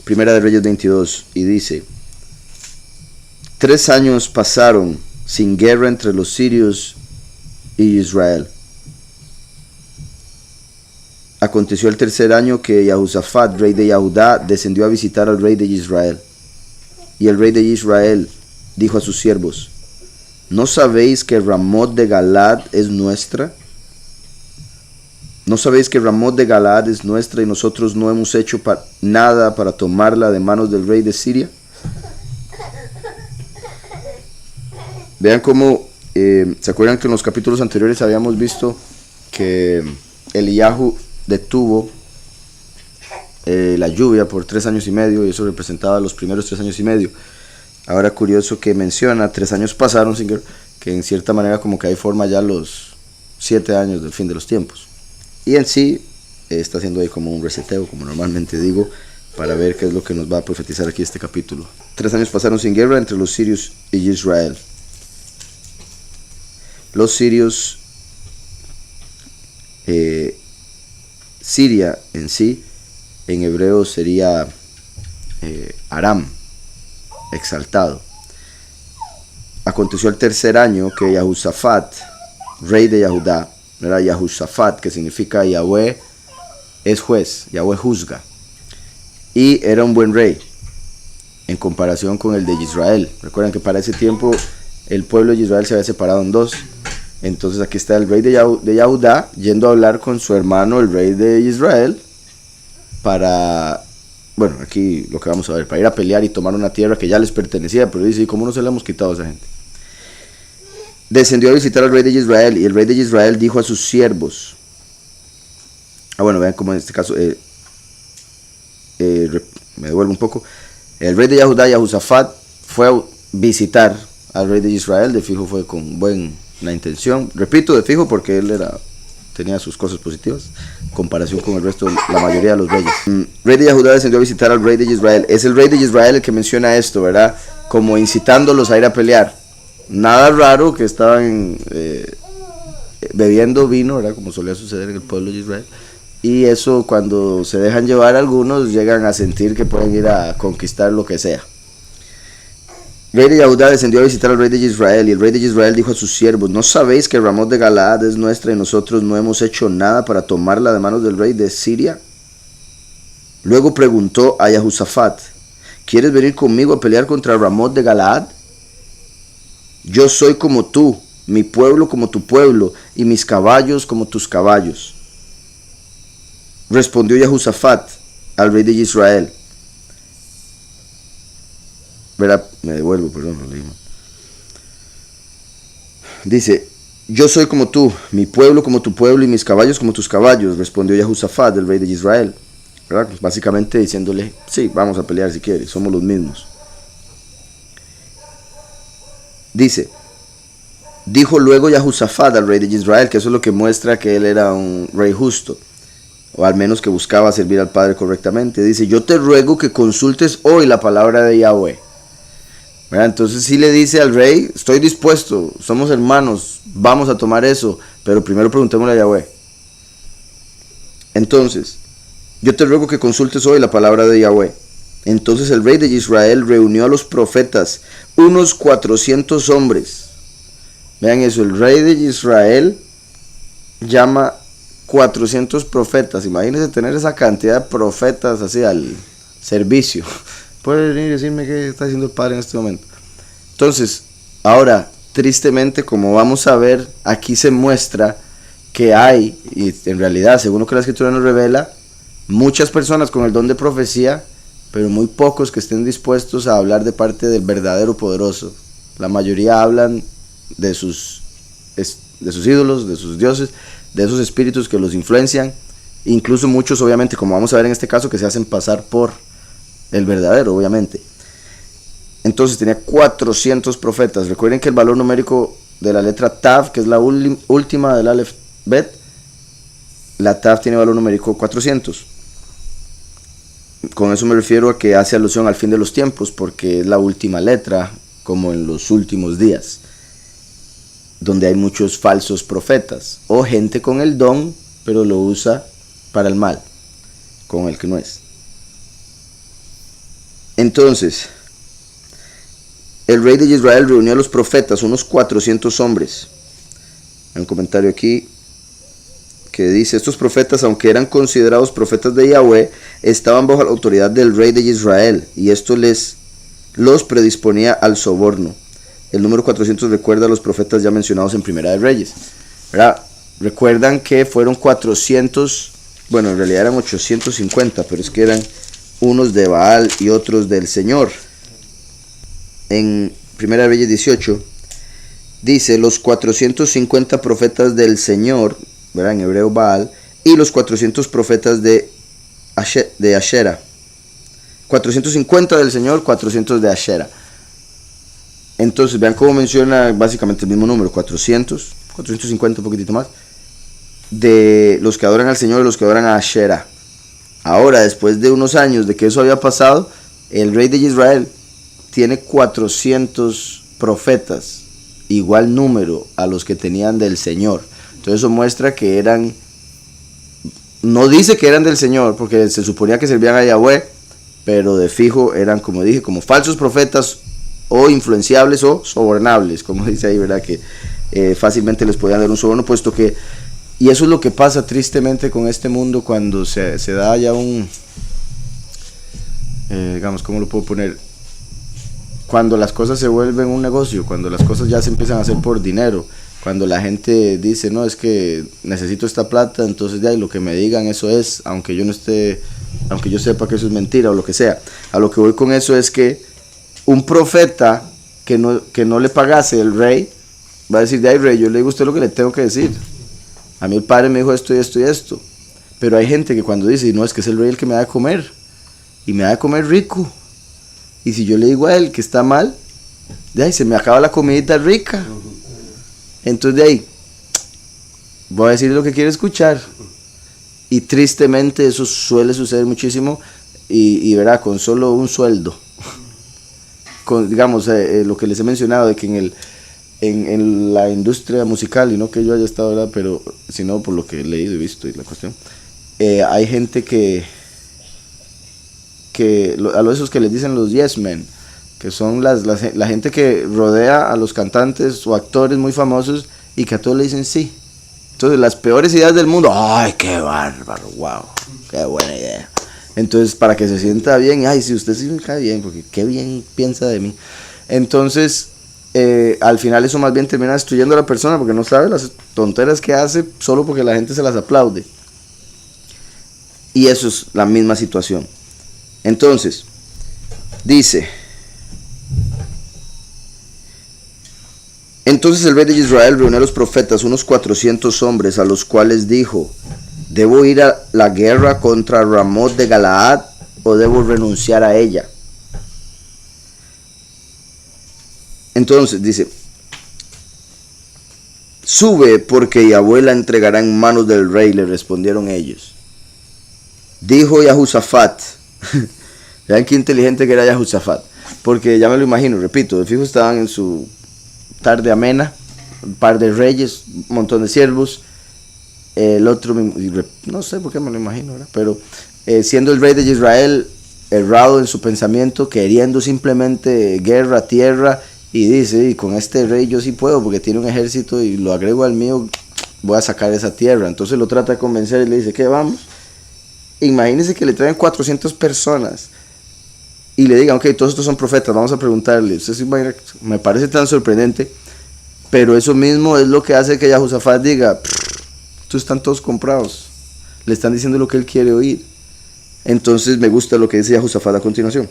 Primera de Reyes 22, y dice: 3 años pasaron sin guerra entre los sirios y Israel. Aconteció el 3er año que Jehosafat, rey de Judá, descendió a visitar al rey de Israel. Y el rey de Israel dijo a sus siervos: ¿no sabéis que Ramot de Galaad es nuestra? ¿No sabéis que Ramot de Galaad es nuestra y nosotros no hemos hecho nada para tomarla de manos del rey de Siria? Vean cómo, ¿se acuerdan que en los capítulos anteriores habíamos visto que Eliyahu detuvo la lluvia por 3 años y medio, y eso representaba los primeros 3 años y medio? Ahora curioso que menciona 3 años pasaron sin que en cierta manera como que ahí forma ya los 7 años del fin de los tiempos. Y en sí está haciendo ahí como un reseteo, como normalmente digo, para ver qué es lo que nos va a profetizar aquí este capítulo. 3 años pasaron sin guerra entre los sirios y Israel. Los sirios, Siria en sí, en hebreo sería Aram, exaltado. Aconteció el 3er año que Jehosafat, rey de Judá, era Jehosafat, que significa Yahweh es juez, Yahweh juzga, y era un buen rey en comparación con el de Israel. Recuerden que para ese tiempo el pueblo de Israel se había separado en 2. Entonces aquí está el rey de Judá yendo a hablar con su hermano, el rey de Israel, para, bueno, aquí lo que vamos a ver, para ir a pelear y tomar una tierra que ya les pertenecía. Pero dice: ¿y cómo no se la hemos quitado a esa gente? Descendió a visitar al rey de Israel, y el rey de Israel dijo a sus siervos, bueno, vean cómo en este caso, me devuelvo un poco. El rey de Judá, Jehosafat, fue a visitar al rey de Israel. De fijo fue con buena intención, repito, de fijo, porque él tenía sus cosas positivas en comparación con el resto, la mayoría de los reyes. Rey de Judá descendió a visitar al rey de Israel. Es el rey de Israel el que menciona esto, ¿verdad? Como incitándolos a ir a pelear. Nada raro que estaban bebiendo vino, ¿verdad? Como solía suceder en el pueblo de Israel. Y eso, cuando se dejan llevar algunos, llegan a sentir que pueden ir a conquistar lo que sea. Rey de Judá descendió a visitar al rey de Israel, y el rey de Israel dijo a sus siervos: ¿no sabéis que Ramot de Galaad es nuestra y nosotros no hemos hecho nada para tomarla de manos del rey de Siria? Luego preguntó a Jehosafat: ¿quieres venir conmigo a pelear contra Ramot de Galaad? Yo soy como tú, mi pueblo como tu pueblo, y mis caballos como tus caballos. Respondió Jehosafat al rey de Israel. Verá, me devuelvo, perdón, lo leí mal. Dice: yo soy como tú, mi pueblo como tu pueblo, y mis caballos como tus caballos. Respondió Jehosafat, el rey de Israel, ¿verdad? Básicamente diciéndole: sí, vamos a pelear si quieres, somos los mismos. Dijo luego Jehosafat al rey de Israel, que eso es lo que muestra que él era un rey justo, o al menos que buscaba servir al Padre correctamente. Dice: yo te ruego que consultes hoy la palabra de Yahweh. ¿Verdad? Entonces sí le dice al rey: estoy dispuesto, somos hermanos, vamos a tomar eso, pero primero preguntémosle a Yahweh. Entonces, yo te ruego que consultes hoy la palabra de Yahweh. Entonces el rey de Israel reunió a los profetas, unos 400 hombres. Vean eso, el rey de Israel llama 400 profetas. Imagínense tener esa cantidad de profetas así al servicio. Puede venir y decirme qué está haciendo el Padre en este momento. Entonces, ahora, tristemente, como vamos a ver, aquí se muestra que hay, y en realidad, según lo que la Escritura nos revela, muchas personas con el don de profecía, pero muy pocos que estén dispuestos a hablar de parte del verdadero poderoso. La mayoría hablan de sus ídolos, de sus dioses, de esos espíritus que los influencian, incluso muchos, obviamente, como vamos a ver en este caso, que se hacen pasar por el verdadero, obviamente. Entonces tenía 400 profetas. Recuerden que el valor numérico de la letra Tav, que es la última del Aleph Bet, la Tav tiene valor numérico 400. Con eso me refiero a que hace alusión al fin de los tiempos, porque es la última letra, como en los últimos días, donde hay muchos falsos profetas, o gente con el don, pero lo usa para el mal, con el que no es. Entonces, el rey de Israel reunió a los profetas, unos 400 hombres. Hay un comentario aquí que dice, estos profetas, aunque eran considerados profetas de Yahweh, estaban bajo la autoridad del rey de Israel, y esto los predisponía al soborno. El número 400 recuerda a los profetas ya mencionados en Primera de Reyes, ¿verdad? Recuerdan que fueron 400, bueno, en realidad eran 850, pero es que eran unos de Baal y otros del Señor. En Primera de Reyes 18 dice, los 450 profetas del Señor, ¿verdad? En hebreo Baal, y los 400 profetas de Ashera. 450 del Señor, 400 de Ashera. Entonces, vean cómo menciona básicamente el mismo número, 450, un poquitito más, de los que adoran al Señor y los que adoran a Ashera. Ahora, después de unos años de que eso había pasado, el rey de Israel tiene 400 profetas, igual número a los que tenían del Señor. Entonces eso muestra que eran, no dice que eran del Señor, porque se suponía que servían a Yahweh, pero de fijo eran, como dije, como falsos profetas, o influenciables o sobornables, como dice ahí, ¿verdad? Que fácilmente les podían dar un soborno, puesto que, y eso es lo que pasa tristemente con este mundo cuando se da ya un, digamos, ¿cómo lo puedo poner? Cuando las cosas se vuelven un negocio, cuando las cosas ya se empiezan a hacer por dinero, cuando la gente dice, no, es que necesito esta plata, entonces ya, y lo que me digan eso es, aunque yo no esté, aunque yo sepa que eso es mentira o lo que sea. A lo que voy con eso es que un profeta que no le pagase el rey, va a decir, de ahí rey, yo le digo a usted lo que le tengo que decir. A mí el padre me dijo esto y esto y esto. Pero hay gente que cuando dice, no, es que es el rey el que me da de comer, y me da de comer rico. Y si yo le digo a él que está mal, de ahí se me acaba la comidita rica. Entonces de ahí, voy a decir lo que quiere escuchar. Y tristemente eso suele suceder muchísimo, y verá, con solo un sueldo. Con, digamos, lo que les he mencionado, de que en la industria musical, y no que yo haya estado, ¿verdad? Pero sino por lo que he leído y visto y la cuestión, hay gente a los esos que les dicen los yes men, que son la gente que rodea a los cantantes o actores muy famosos y que a todos le dicen sí. Entonces las peores ideas del mundo, ay, qué bárbaro, wow, qué buena idea. Entonces, para que se sienta bien, ay, si usted sí me cae bien, porque qué bien piensa de mí. Entonces, al final eso más bien termina destruyendo a la persona, porque no sabe las tonteras que hace solo porque la gente se las aplaude. Y eso es la misma situación. Entonces, dice, entonces el rey de Israel reunió a los profetas, unos 400 hombres, a los cuales dijo, ¿debo ir a la guerra contra Ramot de Galaad o debo renunciar a ella? Entonces dice, sube porque Yahweh la entregará en manos del rey, le respondieron ellos. Dijo Yahusafat, vean qué inteligente que era Yahusafat, porque ya me lo imagino, repito, de fijo estaban en su tarde amena, un par de reyes, un montón de siervos. El otro, no sé por qué me lo imagino, ¿verdad? Pero siendo el rey de Israel errado en su pensamiento, queriendo simplemente guerra, tierra, y dice, y con este rey yo sí puedo, porque tiene un ejército y lo agrego al mío, voy a sacar esa tierra. Entonces lo trata de convencer y le dice, ¿qué vamos? Imagínense que le traen 400 personas y le digan, ok, todos estos son profetas, vamos a preguntarle. Usted se imagina, me parece tan sorprendente, pero eso mismo es lo que hace que Yahusafat diga, estos están todos comprados, le están diciendo lo que él quiere oír. Entonces me gusta lo que dice Yahusafat a continuación.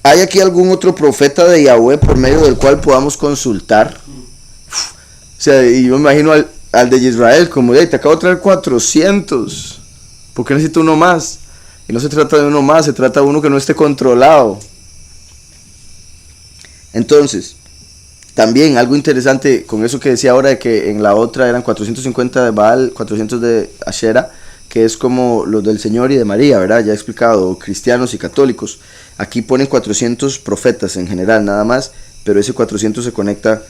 ¿Hay aquí algún otro profeta de Yahweh por medio del cual podamos consultar? O sea, y yo me imagino al de Israel como, te acabo de traer 400, ¿por qué necesito uno más? Y no se trata de uno más, se trata de uno que no esté controlado. Entonces, también algo interesante con eso que decía ahora, de que en la otra eran 450 de Baal, 400 de Ashera, que es como los del Señor y de María, ¿verdad? Ya he explicado, cristianos y católicos. Aquí ponen 400 profetas en general, nada más, pero ese 400 se conecta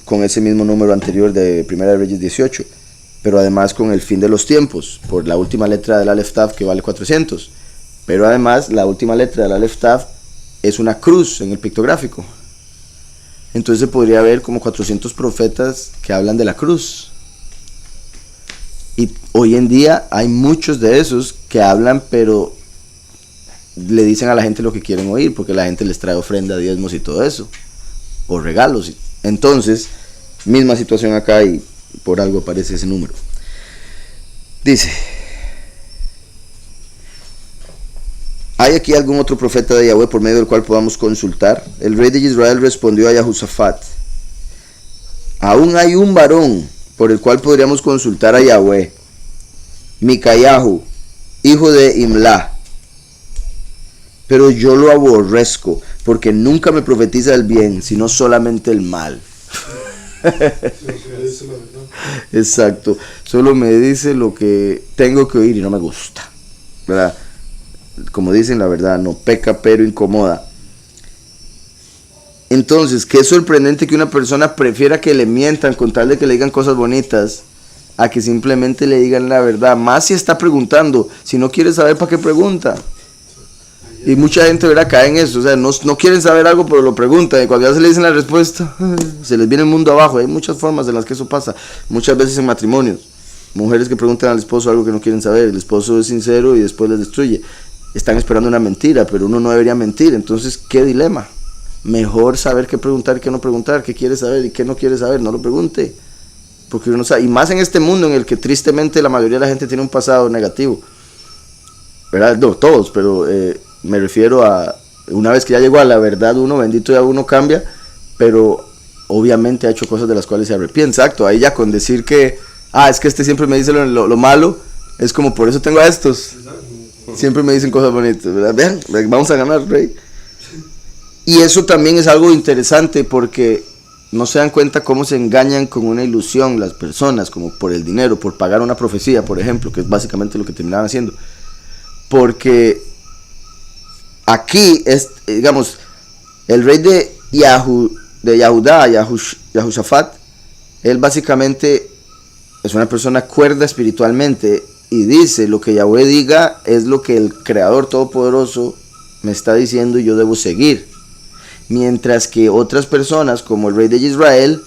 con ese mismo número anterior de Primera de Reyes 18, pero además con el fin de los tiempos, por la última letra del Aleph Tav que vale 400, pero además la última letra del Aleph Tav es una cruz en el pictográfico. Entonces se podría ver como 400 profetas que hablan de la cruz. Y hoy en día hay muchos de esos que hablan, pero le dicen a la gente lo que quieren oír, porque la gente les trae ofrenda, diezmos y todo eso, o regalos. Entonces, misma situación acá, y por algo aparece ese número. Dice: ¿hay aquí algún otro profeta de Yahweh por medio del cual podamos consultar? El rey de Israel respondió a Jehosafat: aún hay un varón por el cual podríamos consultar a Yahweh, Micayahu, hijo de Imla, pero yo lo aborrezco, porque nunca me profetiza el bien, sino solamente el mal. Exacto, solo me dice lo que tengo que oír y no me gusta, ¿verdad? Como dicen, la verdad no peca pero incomoda. Entonces, qué sorprendente que una persona prefiera que le mientan con tal de que le digan cosas bonitas, a que simplemente le digan la verdad. Más si está preguntando. Si no quiere saber, ¿para qué pregunta? Y mucha gente, ¿verdad?, cae en eso. O sea, no quieren saber algo, pero lo preguntan. Y cuando ya se le dicen la respuesta, se les viene el mundo abajo. Hay muchas formas en las que eso pasa. Muchas veces en matrimonios. Mujeres que preguntan al esposo algo que no quieren saber. El esposo es sincero y después les destruye. Están esperando una mentira, pero uno no debería mentir. Entonces, ¿qué dilema? Mejor saber qué preguntar y qué no preguntar. ¿Qué quiere saber y qué no quiere saber? No lo pregunte. Porque uno sabe. Y más en este mundo en el que tristemente la mayoría de la gente tiene un pasado negativo. ¿Verdad? No, todos, pero me refiero a una vez que ya llegó a la verdad uno, bendito ya uno cambia, pero obviamente ha hecho cosas de las cuales se arrepiente. Exacto, ahí ya con decir que, es que este siempre me dice lo malo, es como por eso tengo a estos. Siempre me dicen cosas bonitas, ¿verdad? Vean, vamos a ganar, rey. Y eso también es algo interesante porque no se dan cuenta cómo se engañan con una ilusión las personas, como por el dinero, por pagar una profecía, por ejemplo, que es básicamente lo que terminaban haciendo. Porque aquí es, digamos, el rey de Yahudá, Jehosafat, él básicamente es una persona cuerda espiritualmente y dice: lo que Yahweh diga es lo que el Creador Todopoderoso me está diciendo y yo debo seguir. Mientras que otras personas, como el rey de Israel,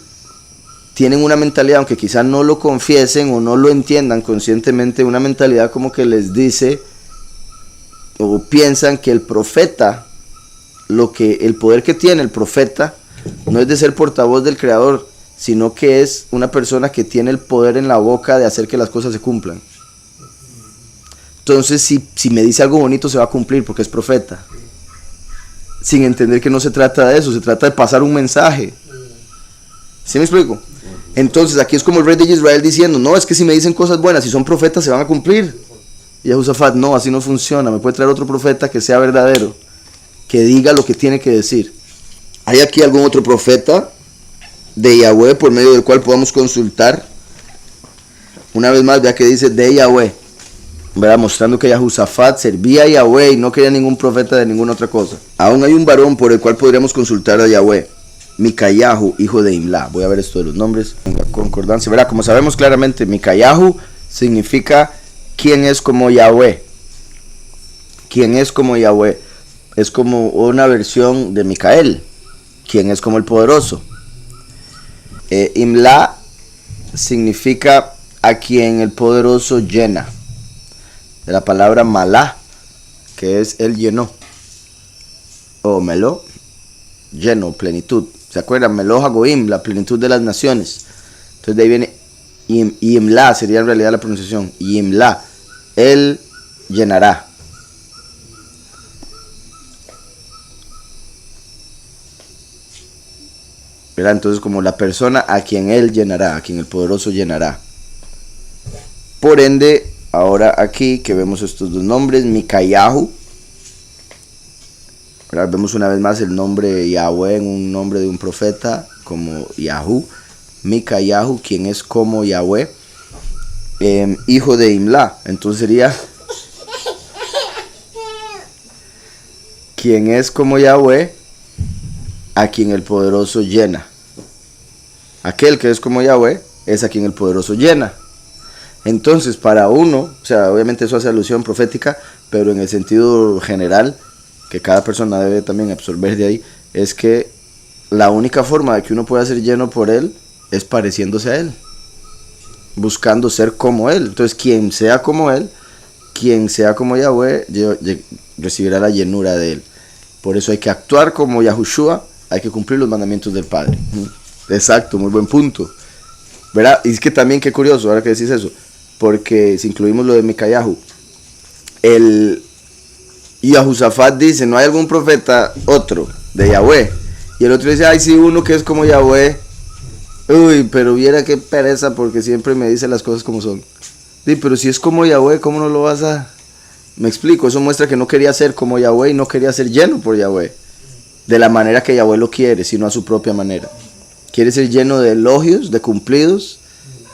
tienen una mentalidad, aunque quizá no lo confiesen o no lo entiendan conscientemente, una mentalidad como que les dice o piensan que el profeta, el poder que tiene el profeta no es de ser portavoz del Creador, sino que es una persona que tiene el poder en la boca de hacer que las cosas se cumplan. Entonces, si me dice algo bonito, se va a cumplir porque es profeta. Sin entender que no se trata de eso, se trata de pasar un mensaje. ¿Sí me explico? Entonces, aquí es como el rey de Israel diciendo: no, es que si me dicen cosas buenas, si son profetas, se van a cumplir. Y Jehosafat: no, así no funciona, me puede traer otro profeta que sea verdadero, que diga lo que tiene que decir. ¿Hay aquí algún otro profeta de Yahweh por medio del cual podamos consultar? Una vez más, vea que dice de Yahweh, ¿verdad? Mostrando que Jehosafat servía a Yahweh y no quería ningún profeta de ninguna otra cosa. Aún hay un varón por el cual podríamos consultar a Yahweh, Micayahu, hijo de Imla. Voy a ver esto de los nombres en la concordancia, ¿verdad? Como sabemos claramente, Micayahu significa ¿quién es como Yahweh? ¿Quién es como Yahweh? Es como una versión de Micael, ¿quién es como el poderoso? Imla significa a quien el poderoso llena, de la palabra malá, que es él llenó, o meló, lleno, plenitud. ¿Se acuerdan? Meló Hagoim, la plenitud de las naciones. Entonces de ahí viene Imla, sería en realidad la pronunciación, Imla, él llenará. ¿Verdad? Entonces, como la persona a quien él llenará, a quien el poderoso llenará. Por ende, ahora aquí que vemos estos dos nombres, Micayahu, ¿verdad? Vemos una vez más el nombre de Yahweh en un nombre de un profeta como Yahu. Micayahu, quien es como Yahweh, hijo de Imla. Entonces sería quien es como Yahweh, a quien el poderoso llena. Aquel que es como Yahweh es a quien el poderoso llena. Entonces, para uno, o sea, obviamente eso hace alusión profética, pero en el sentido general, que cada persona debe también absorber de ahí, es que la única forma de que uno pueda ser lleno por Él es pareciéndose a Él, buscando ser como Él. Entonces, quien sea como Él, quien sea como Yahweh, recibirá la llenura de Él. Por eso hay que actuar como Yahushua, hay que cumplir los mandamientos del Padre. Exacto, muy buen punto, ¿verdad? Y es que también, qué curioso, ahora que decís eso, porque si incluimos lo de Mikayahu, el Yahusafat dice, no hay algún profeta otro de Yahweh, y el otro dice, ay, sí, uno que es como Yahweh. Uy, pero viera qué pereza, porque siempre me dice las cosas como son. Sí, pero si es como Yahweh, ¿cómo no lo vas a...? Me explico, eso muestra que no quería ser como Yahweh y no quería ser lleno por Yahweh, de la manera que Yahweh lo quiere, sino a su propia manera. Quiere ser lleno de elogios, de cumplidos,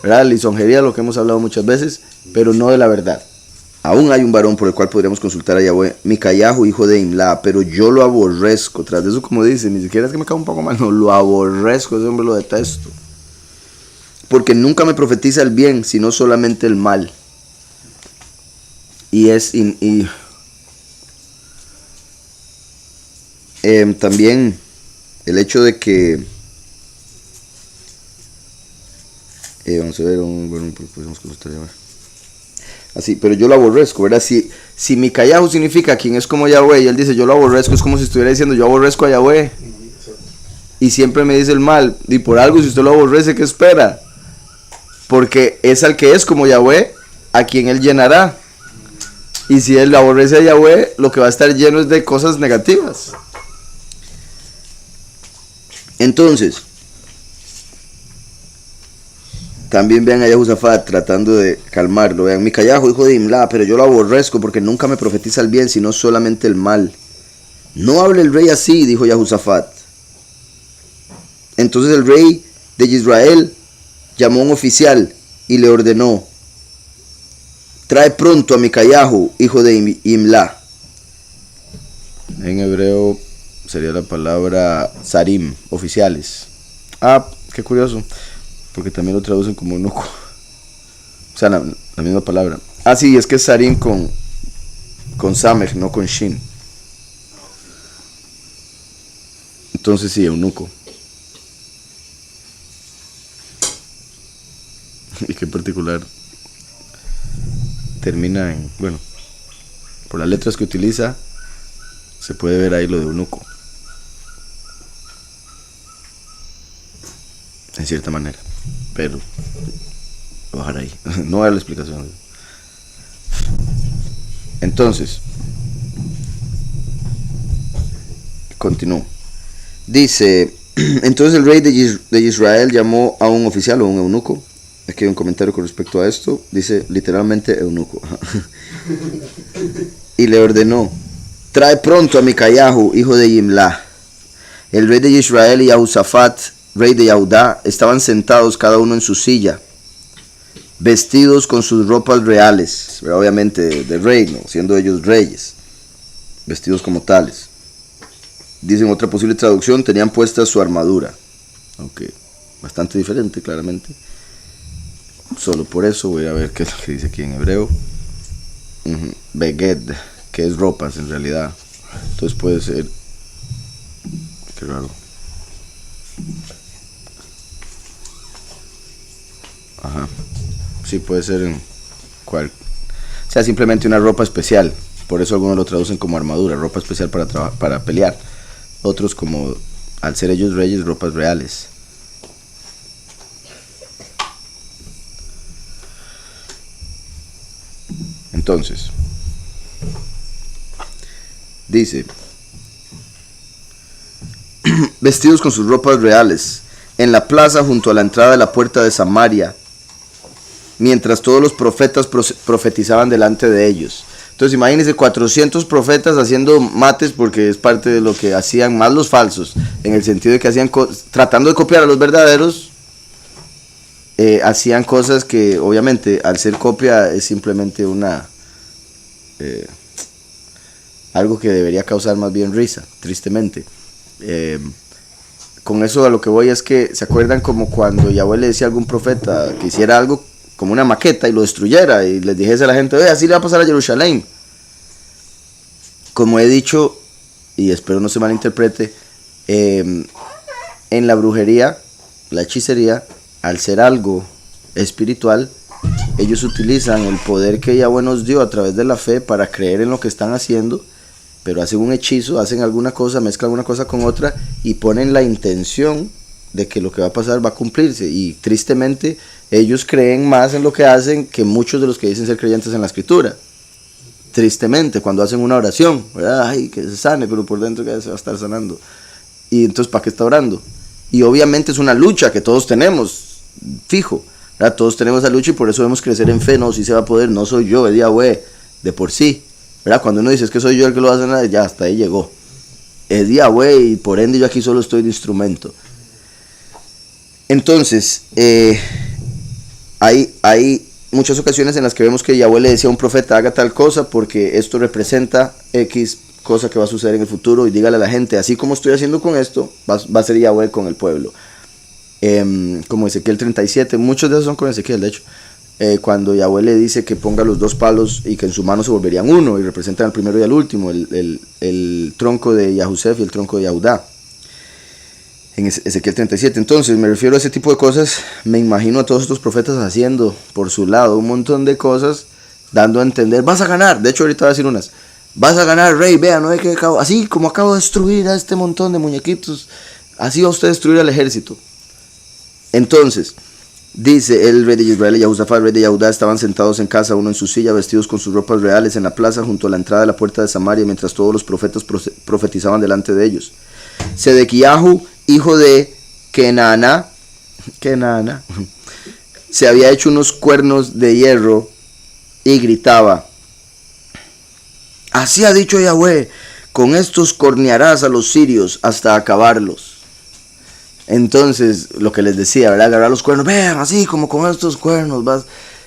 ¿verdad? Lisonjería, lo que hemos hablado muchas veces, pero no de la verdad. Aún hay un varón por el cual podríamos consultar a Yahweh, Mikayahu, hijo de Imla, pero yo lo aborrezco. Tras de eso, como dice, ni siquiera es que me cae un poco mal, no, lo aborrezco, ese hombre lo detesto. Porque nunca me profetiza el bien, sino solamente el mal. También el hecho de que vamos a ver, bueno, pues podemos consultar Yahweh. Así, pero yo lo aborrezco, ¿verdad? Si Mikayahu significa quien es como Yahweh, y él dice yo lo aborrezco, es como si estuviera diciendo yo aborrezco a Yahweh. Y siempre me dice el mal, y por algo si usted lo aborrece, ¿qué espera? Porque es al que es como Yahweh, a quien él llenará. Y si él aborrece a Yahweh, lo que va a estar lleno es de cosas negativas. Entonces, también vean a Yahusafat tratando de calmarlo. Vean, Mikayahu, hijo de Imla, pero yo lo aborrezco porque nunca me profetiza el bien, sino solamente el mal. No hable el rey así, dijo Yahusafat. Entonces el rey de Israel llamó a un oficial y le ordenó, trae pronto a Mikayahu, hijo de Imla. En hebreo sería la palabra sarim, oficiales. Ah, qué curioso, porque también lo traducen como eunuco. O sea, la misma palabra. Ah, sí, es que es sarim con samech, no con shin. Entonces sí, eunuco. Y qué particular termina en, bueno, por las letras que utiliza se puede ver ahí lo de eunuco, en cierta manera, pero voy a bajar ahí, no voy a dar la explicación. Entonces continúo, dice, entonces el rey de Israel llamó a un oficial o un eunuco. Aquí hay un comentario con respecto a esto. Dice literalmente eunuco. Y le ordenó, trae pronto a Mikayahu, hijo de Imla. El rey de Israel y Yahusafat, rey de Yahudá, estaban sentados cada uno en su silla, vestidos con sus ropas reales, pero obviamente de reino, siendo ellos reyes, vestidos como tales. Dicen otra posible traducción, tenían puesta su armadura. Aunque bastante diferente, claramente. Solo por eso voy a ver qué es lo que dice aquí en hebreo. Beged, que es ropas en realidad. Entonces puede ser, qué raro. Ajá. Sí, puede ser en cual, o sea, simplemente una ropa especial. Por eso algunos lo traducen como armadura, ropa especial para pelear. Otros, como al ser ellos reyes, ropas reales. Entonces, dice, vestidos con sus ropas reales, en la plaza junto a la entrada de la puerta de Samaria, mientras todos los profetas profetizaban delante de ellos. Entonces imagínense 400 profetas haciendo mates, porque es parte de lo que hacían más los falsos, en el sentido de que hacían tratando de copiar a los verdaderos, hacían cosas que obviamente al ser copia es simplemente algo que debería causar más bien risa, tristemente. Con eso a lo que voy es que se acuerdan como cuando Yahweh le decía a algún profeta que hiciera algo como una maqueta y lo destruyera y les dijese a la gente, así le va a pasar a Jerusalén. Como he dicho, y espero no se malinterprete, en la brujería, la hechicería, al ser algo espiritual, ellos utilizan el poder que Yahweh nos dio a través de la fe para creer en lo que están haciendo, pero hacen un hechizo, hacen alguna cosa, mezclan una cosa con otra y ponen la intención de que lo que va a pasar va a cumplirse, y tristemente ellos creen más en lo que hacen que muchos de los que dicen ser creyentes en la escritura. Tristemente, cuando hacen una oración, ¿verdad? Ay, que se sane, pero por dentro que se va a estar sanando. Y entonces, ¿para qué está orando? Y obviamente es una lucha que todos tenemos, fijo, ¿verdad? Todos tenemos esa lucha y por eso debemos crecer en fe. No, si se va a poder, no soy yo, es Yahweh, de por sí, ¿verdad? Cuando uno dice es que soy yo el que lo va a hacer, ya hasta ahí llegó. Es Yahweh y por ende yo aquí solo estoy de instrumento. Entonces, hay muchas ocasiones en las que vemos que Yahweh le decía a un profeta, haga tal cosa porque esto representa X cosa que va a suceder en el futuro, y dígale a la gente, así como estoy haciendo con esto, va a ser Yahweh con el pueblo. Como Ezequiel 37, muchos de esos son con Ezequiel, de hecho, cuando Yahweh le dice que ponga los dos palos y que en su mano se volverían uno, y representan al primero y al último, el tronco de Yahusef y el tronco de Yahudá. En Ezequiel 37. Entonces me refiero a ese tipo de cosas. Me imagino a todos estos profetas haciendo por su lado un montón de cosas, dando a entender, vas a ganar. De hecho ahorita voy a decir unas, vas a ganar, rey, vea, no hay que así como acabo de destruir a este montón de muñequitos, así va usted a destruir al ejército. Entonces dice el rey de Israel y Jehosafat, el rey de Yahudá, estaban sentados en casa, uno en su silla, vestidos con sus ropas reales, en la plaza junto a la entrada de la puerta de Samaria, mientras todos los profetas profetizaban delante de ellos. Sedequiahu, hijo de Kenaana, se había hecho unos cuernos de hierro y gritaba, así ha dicho Yahweh, con estos cornearás a los sirios hasta acabarlos. Entonces, lo que les decía, ¿verdad? Agarrar los cuernos, vean, así como con estos cuernos, vas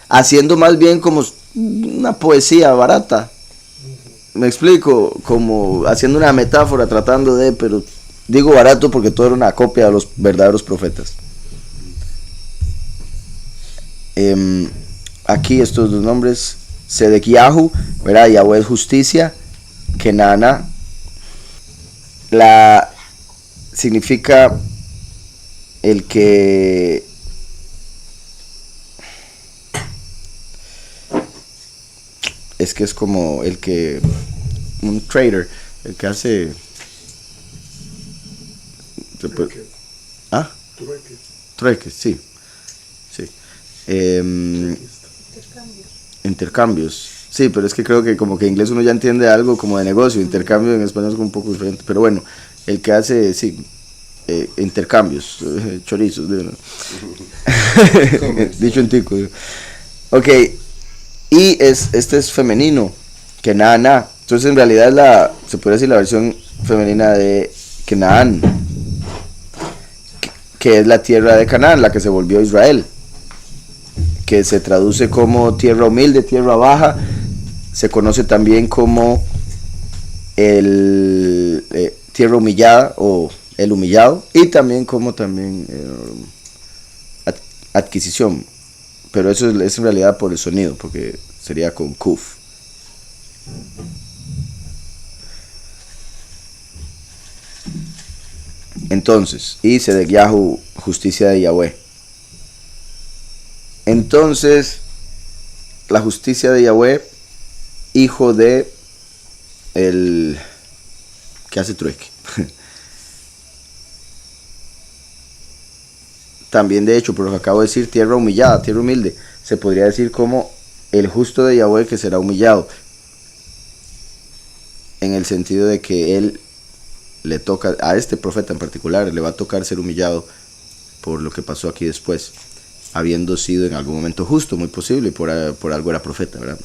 haciendo más bien como una poesía barata. Me explico, como haciendo una metáfora, tratando de, pero digo barato porque todo era una copia de los verdaderos profetas. Aquí estos dos nombres, Sedequiahu, ¿verdad? Yahweh es justicia, Kenaana, significa el que es como el que, un trader, el que hace trueques, sí. Intercambios, sí, pero es que creo que como que en inglés uno ya entiende algo como de negocio, intercambio en español es como un poco diferente, pero bueno, el que hace, sí, intercambios, chorizos, dicho en tico. Ok, y este es femenino, Kenaana, entonces en realidad se puede decir la versión femenina de Kenaán, que es la tierra de Canaán, la que se volvió Israel, que se traduce como tierra humilde, tierra baja, se conoce también como tierra humillada o el humillado, y también como adquisición, pero eso es en realidad por el sonido, porque sería con kuf. Entonces, y Sedequiahu, justicia de Yahweh. Entonces, la justicia de Yahweh, hijo de el que hace trueque. También, de hecho, por lo que acabo de decir, tierra humillada, tierra humilde, se podría decir como el justo de Yahweh que será humillado, en el sentido de que él le toca, a este profeta en particular, le va a tocar ser humillado por lo que pasó aquí después, habiendo sido en algún momento justo, muy posible, por algo era profeta, ¿verdad?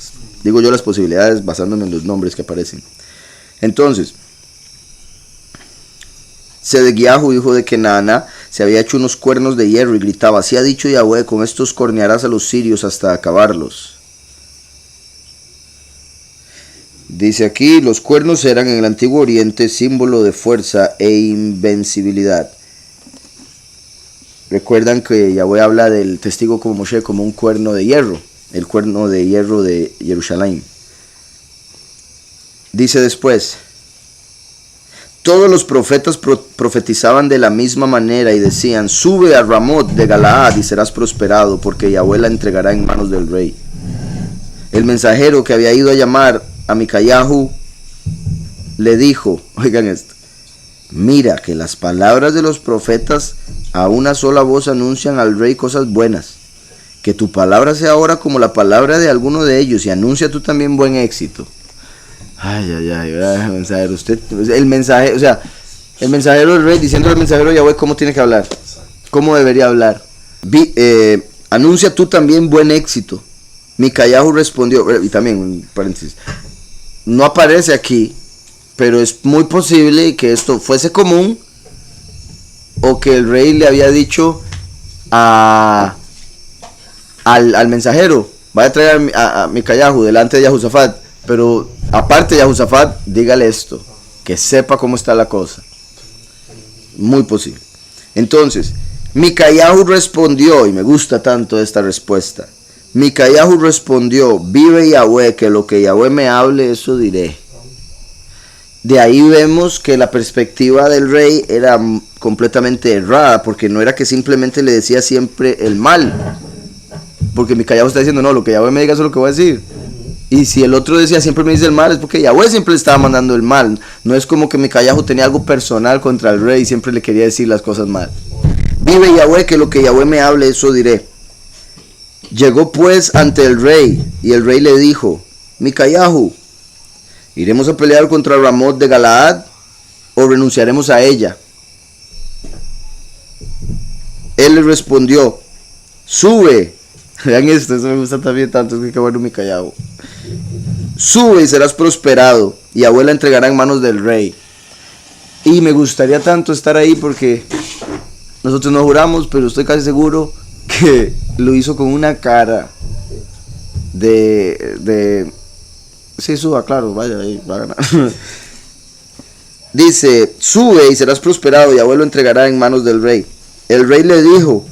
Digo yo las posibilidades basándome en los nombres que aparecen. Entonces, Sedequiahu, hijo de Kenaana, se había hecho unos cuernos de hierro y gritaba, así ha dicho Yahweh, con estos cornearás a los sirios hasta acabarlos. Dice aquí, los cuernos eran en el Antiguo Oriente símbolo de fuerza e invencibilidad. Recuerdan que Yahweh habla del testigo como Moshe como un cuerno de hierro, el cuerno de hierro de Jerusalén. Dice después, Todos los profetas profetizaban de la misma manera y decían: sube a Ramot de Galaad y serás prosperado, porque Yahweh la entregará en manos del rey. El mensajero que había ido a llamar a Micayahu le dijo, oigan esto: mira que las palabras de los profetas a una sola voz anuncian al rey cosas buenas. Que tu palabra sea ahora como la palabra de alguno de ellos, y anuncia tú también buen éxito. Ay, mensajero, el mensajero del rey diciendo al mensajero Yahweh cómo tiene que hablar, cómo debería hablar. Anuncia tú también buen éxito. Micayahu respondió, y también, paréntesis, no aparece aquí, pero es muy posible que esto fuese común, o que el rey le había dicho al mensajero: vaya a traer a Micayahu delante de Yahusafat, pero aparte de Yahusafat, dígale esto, que sepa cómo está la cosa. Muy posible. Entonces, Micayahu respondió, y me gusta tanto esta respuesta. Micayahu respondió: vive Yahweh, que lo que Yahweh me hable, eso diré. De ahí vemos que la perspectiva del rey era completamente errada, porque no era que simplemente le decía siempre el mal, porque Micayahu está diciendo: no, lo que Yahweh me diga, eso es lo que voy a decir. Y si el otro decía siempre me dice el mal, es porque Yahweh siempre le estaba mandando el mal. No es como que Micayahu tenía algo personal contra el rey y siempre le quería decir las cosas mal. Vive Yahweh, que lo que Yahweh me hable, eso diré. Llegó pues ante el rey, y el rey le dijo: Micayahu, ¿iremos a pelear contra Ramot de Galaad o renunciaremos a ella? Él le respondió: sube. Vean esto, eso me gusta también tanto, es que qué bueno Micayahu. Sube y serás prosperado, y Yahweh la entregará en manos del rey. Y me gustaría tanto estar ahí, porque nosotros no juramos, pero estoy casi seguro que lo hizo con una cara de sí, suba, claro, vaya, ahí va a ganar. Dice: sube y serás prosperado, y Yahweh lo entregará en manos del rey. El rey le dijo: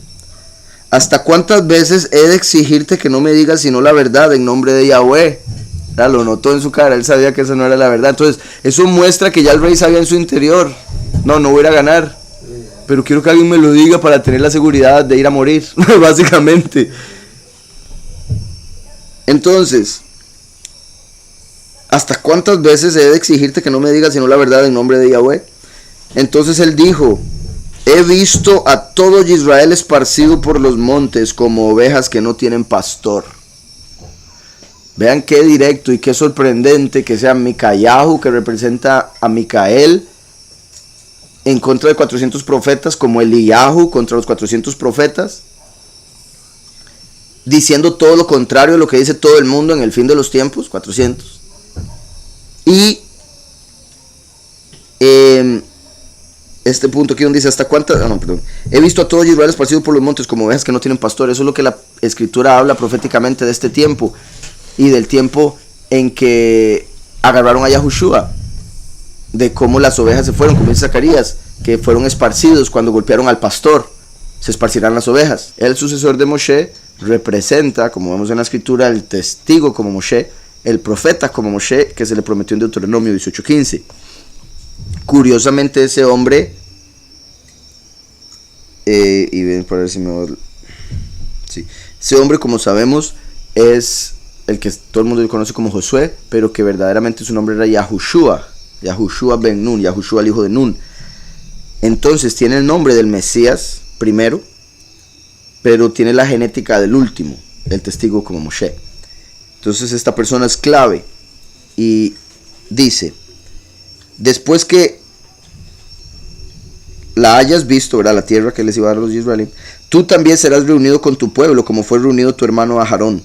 ¿hasta cuántas veces he de exigirte que no me digas sino la verdad en nombre de Yahweh? Ya lo notó en su cara, él sabía que esa no era la verdad. Entonces, eso muestra que ya el rey sabía en su interior: no voy a ir a ganar, pero quiero que alguien me lo diga para tener la seguridad de ir a morir, básicamente. Entonces, ¿hasta cuántas veces he de exigirte que no me digas sino la verdad en nombre de Yahweh? Entonces él dijo: he visto a todo Israel esparcido por los montes como ovejas que no tienen pastor. Vean qué directo y qué sorprendente que sea Micayahu, que representa a Micael, en contra de 400 profetas, como Eliyahu contra los 400 profetas, diciendo todo lo contrario de lo que dice todo el mundo en el fin de los tiempos, 400. Y este punto aquí donde dice: ¿hasta cuántas? He visto a todo Israel esparcido por los montes como ovejas que no tienen pastor. Eso es lo que la escritura habla proféticamente de este tiempo y del tiempo en que agarraron a Yahushua, de cómo las ovejas se fueron, como dice Zacarías, que fueron esparcidos cuando golpearon al pastor. Se esparcirán las ovejas. El sucesor de Moshe representa, como vemos en la escritura, el testigo como Moshe, el profeta como Moshe, que se le prometió en Deuteronomio 18:15. Curiosamente, ese hombre, y ven para ver si me voy, sí, ese hombre, como sabemos, es el que todo el mundo le conoce como Josué, pero que verdaderamente su nombre era Yahushua ben Nun, Yahushua el hijo de Nun. Entonces tiene el nombre del Mesías primero, pero tiene la genética del último, el testigo como Moshe. Entonces esta persona es clave y dice: después que la hayas visto, ¿verdad?, la tierra que les iba a dar a los israelitas, tú también serás reunido con tu pueblo, como fue reunido tu hermano Aarón,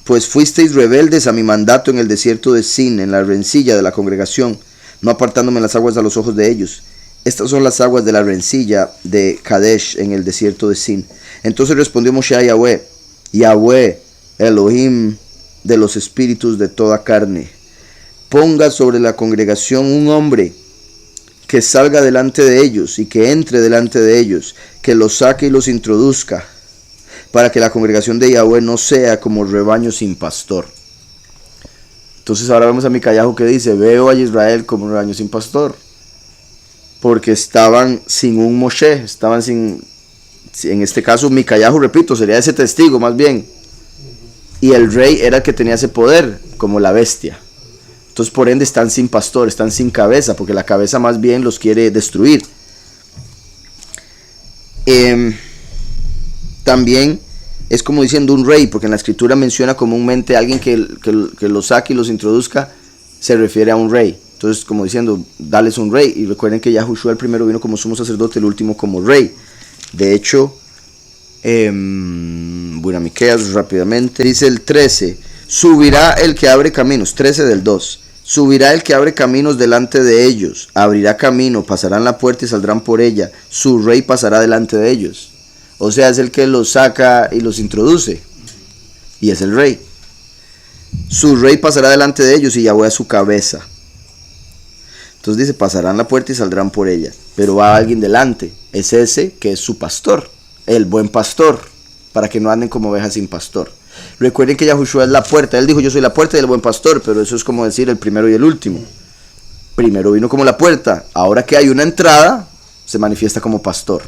pues fuisteis rebeldes a mi mandato en el desierto de Sin, en la rencilla de la congregación, no apartándome las aguas a los ojos de ellos. Estas son las aguas de la rencilla de Kadesh en el desierto de Sin. Entonces respondió Moshe a Yahweh: Yahweh, Elohim de los espíritus de toda carne, ponga sobre la congregación un hombre que salga delante de ellos y que entre delante de ellos, que los saque y los introduzca, para que la congregación de Yahweh no sea como rebaño sin pastor. Entonces ahora vemos a Micayahu que dice: veo a Israel como un rebaño sin pastor. porque estaban sin un Moshe, estaban sin, en este caso Micayahu, repito, sería ese testigo más bien, y el rey era el que tenía ese poder, como la bestia. Entonces por ende están sin pastor, están sin cabeza, porque la cabeza más bien los quiere destruir. También es como diciendo un rey, porque en la escritura menciona comúnmente a alguien que los saque y los introduzca, se refiere a un rey. Entonces como diciendo, dales un rey. Y recuerden que Yahushua el primero vino como sumo sacerdote, el último como rey. De hecho, bueno, Miqueas rápidamente, dice el 13, subirá el que abre caminos, 13 del 2. Subirá el que abre caminos delante de ellos, abrirá camino, pasarán la puerta y saldrán por ella, su rey pasará delante de ellos. O sea, es el que los saca y los introduce, y es el rey. Su rey pasará delante de ellos y Yahweh a su cabeza. Entonces dice, pasarán la puerta y saldrán por ella, pero va alguien delante, es ese que es su pastor, el buen pastor, para que no anden como ovejas sin pastor. Recuerden que Yahushua es la puerta. Él dijo, yo soy la puerta del buen pastor, pero eso es como decir el primero y el último. Primero vino como la puerta, ahora que hay una entrada, se manifiesta como pastor.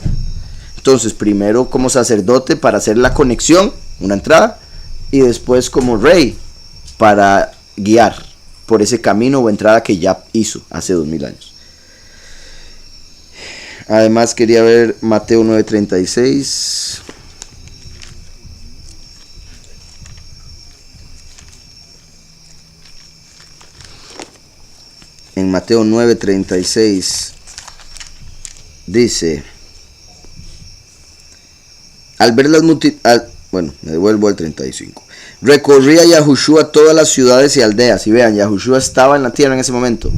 Entonces, primero como sacerdote para hacer la conexión, una entrada, y después como rey para guiar por ese camino o entrada que ya hizo hace 2000 años. Además quería ver Mateo 9:36. En Mateo 9:36 dice, al ver las multitudes, bueno, me devuelvo al 35. Recorría Yahushua todas las ciudades y aldeas. Y vean, Yahushua estaba en la tierra en ese momento.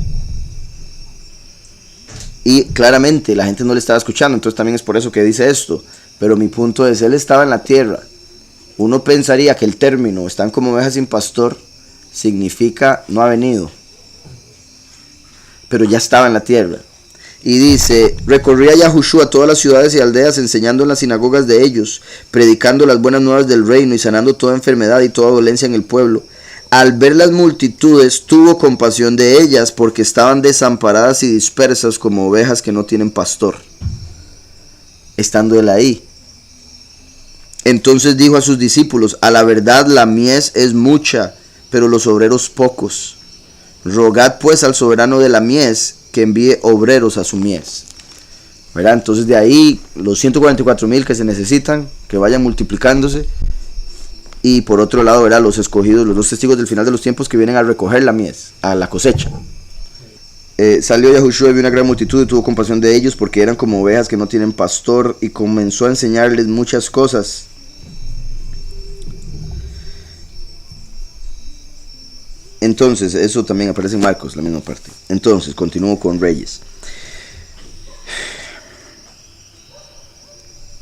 Y claramente la gente no le estaba escuchando, entonces también es por eso que dice esto. Pero mi punto es, él estaba en la tierra. Uno pensaría que el término, están como ovejas sin pastor, significa no ha venido. Pero ya estaba en la tierra. Y dice, recorría Yahushua todas las ciudades y aldeas, enseñando en las sinagogas de ellos, predicando las buenas nuevas del reino y sanando toda enfermedad y toda dolencia en el pueblo. Al ver las multitudes, tuvo compasión de ellas, porque estaban desamparadas y dispersas como ovejas que no tienen pastor. Estando él ahí. Entonces dijo a sus discípulos, a la verdad la mies es mucha, pero los obreros pocos. Rogad pues al soberano de la mies que envíe obreros a su mies. ¿Verdad? Entonces de ahí los 144,000 que se necesitan, que vayan multiplicándose. Y por otro lado, ¿verdad?, los escogidos, los dos testigos del final de los tiempos que vienen a recoger la mies, a la cosecha. Salió Yahushua y vio una gran multitud y tuvo compasión de ellos porque eran como ovejas que no tienen pastor, y comenzó a enseñarles muchas cosas. Entonces, eso también aparece en Marcos, la misma parte. Entonces, continúo con Reyes.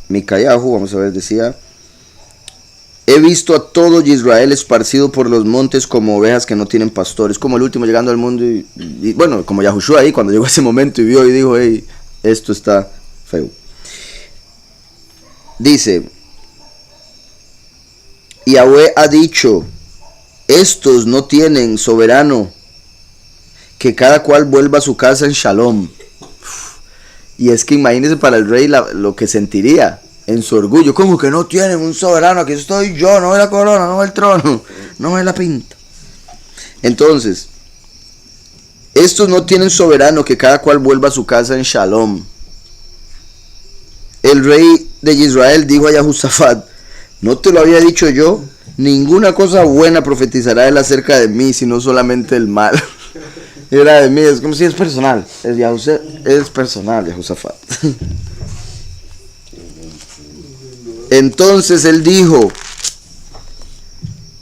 Micayahu, vamos a ver, decía, he visto a todo Israel esparcido por los montes como ovejas que no tienen pastores, como el último llegando al mundo, y bueno, como Yahushua ahí, cuando llegó ese momento y vio y dijo, hey, esto está feo. Dice, Yahweh ha dicho, estos no tienen soberano, que cada cual vuelva a su casa en Shalom. Y es que imagínense para el rey lo que sentiría en su orgullo, como que no tienen un soberano, aquí estoy yo, no es la corona, no es el trono, no es la pinta. Entonces, estos no tienen soberano, que cada cual vuelva a su casa en Shalom. El rey de Israel dijo a Yahusafat, ¿no te lo había dicho yo? Ninguna cosa buena profetizará él acerca de mí, sino solamente el mal. Era de mí, es como si es personal. Es personal, Yahusafat. Entonces él dijo,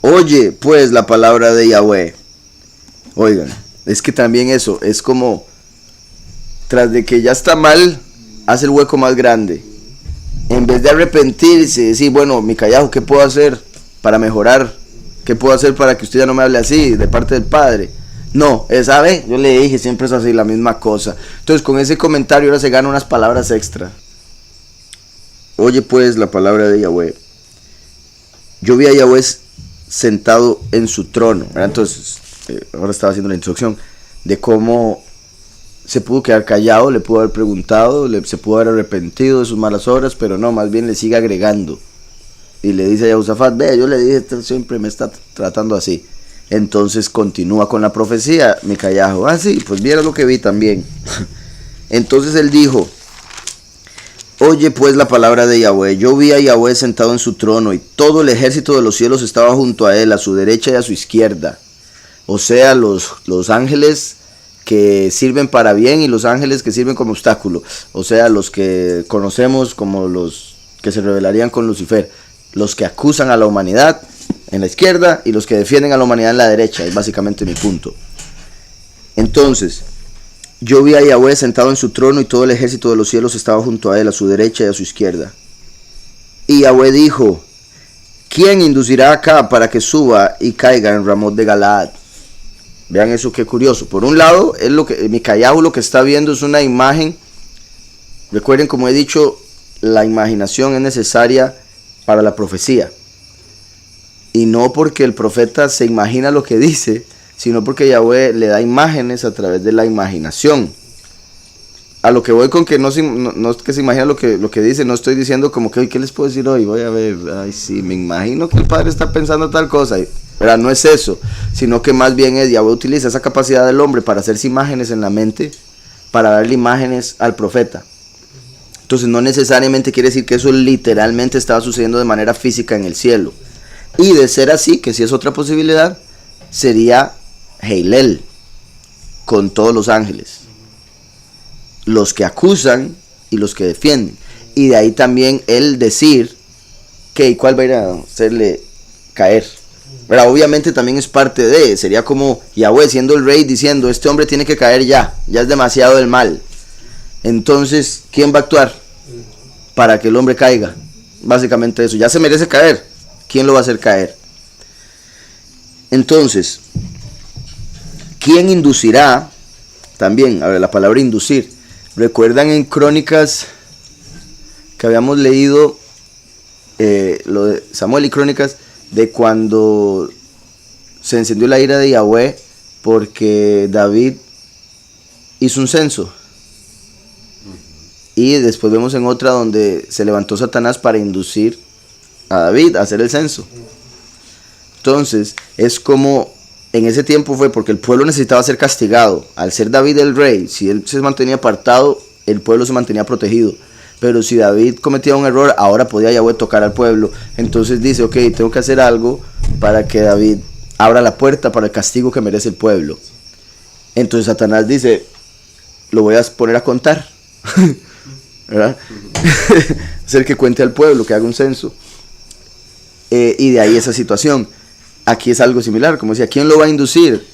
oye pues la palabra de Yahweh. Oigan, es que también eso, es como, tras de que ya está mal, hace el hueco más grande. En vez de arrepentirse, decir, bueno, Micayahu, ¿qué puedo hacer para mejorar? ¿Qué puedo hacer para que usted ya no me hable así, de parte del Padre? No, ¿sabe? Yo le dije, siempre es así, la misma cosa. Entonces con ese comentario ahora se gana unas palabras extra. Oye pues la palabra de Yahweh. Yo vi a Yahweh sentado en su trono, ¿verdad? Entonces, ahora estaba haciendo la introducción de cómo se pudo quedar callado, le pudo haber preguntado, se pudo haber arrepentido de sus malas obras, pero no, más bien le sigue agregando. Y le dice a Josafat, ve, yo le dije, este siempre me está tratando así. Entonces continúa con la profecía, Micayahu. Ah, sí, pues viera lo que vi también. Entonces él dijo, oye pues la palabra de Yahweh. Yo vi a Yahweh sentado en su trono y todo el ejército de los cielos estaba junto a él, a su derecha y a su izquierda. O sea, los ángeles que sirven para bien y los ángeles que sirven como obstáculo. O sea, los que conocemos como los que se rebelarían con Lucifer. Los que acusan a la humanidad en la izquierda y los que defienden a la humanidad en la derecha. Es básicamente mi punto. Entonces, yo vi a Yahweh sentado en su trono y todo el ejército de los cielos estaba junto a él, a su derecha y a su izquierda. Y Yahweh dijo, ¿quién inducirá acá para que suba y caiga en Ramot de Galaad? Vean eso, qué curioso. Por un lado, Micayahu lo que está viendo es una imagen. Recuerden, como he dicho, la imaginación es necesaria para la profecía. Y no porque el profeta se imagina lo que dice, sino porque Yahweh le da imágenes a través de la imaginación. A lo que voy con que no es que se imagina lo que dice, no estoy diciendo como que, ¿qué les puedo decir hoy? Voy a ver, ay sí, me imagino que el Padre está pensando tal cosa. ¿Verdad? No es eso, sino que más bien es, Yahweh utiliza esa capacidad del hombre para hacerse imágenes en la mente, para darle imágenes al profeta. Entonces no necesariamente quiere decir que eso literalmente estaba sucediendo de manera física en el cielo. Y de ser así, que si es otra posibilidad, sería Heilel, con todos los ángeles. Los que acusan y los que defienden. Y de ahí también el decir que cuál va a ir a hacerle caer. Pero obviamente también es parte de, sería como Yahweh siendo el rey diciendo, este hombre tiene que caer ya es demasiado del mal. Entonces, ¿quién va a actuar para que el hombre caiga? Básicamente eso, ya se merece caer, ¿quién lo va a hacer caer? Entonces, ¿quién inducirá? También, a ver, la palabra inducir. ¿Recuerdan en Crónicas que habíamos leído lo de Samuel y Crónicas, de cuando se encendió la ira de Yahweh porque David hizo un censo? Y después vemos en otra donde se levantó Satanás para inducir a David a hacer el censo. Entonces, es como en ese tiempo fue porque el pueblo necesitaba ser castigado. Al ser David el rey, si él se mantenía apartado, el pueblo se mantenía protegido. Pero si David cometía un error, ahora podía Yahweh tocar al pueblo. Entonces dice, ok, tengo que hacer algo para que David abra la puerta para el castigo que merece el pueblo. Entonces Satanás dice, lo voy a poner a contar. ¿Verdad? Hacer que cuente al pueblo, que haga un censo. Y de ahí esa situación. Aquí es algo similar, como decía, ¿quién lo va a inducir?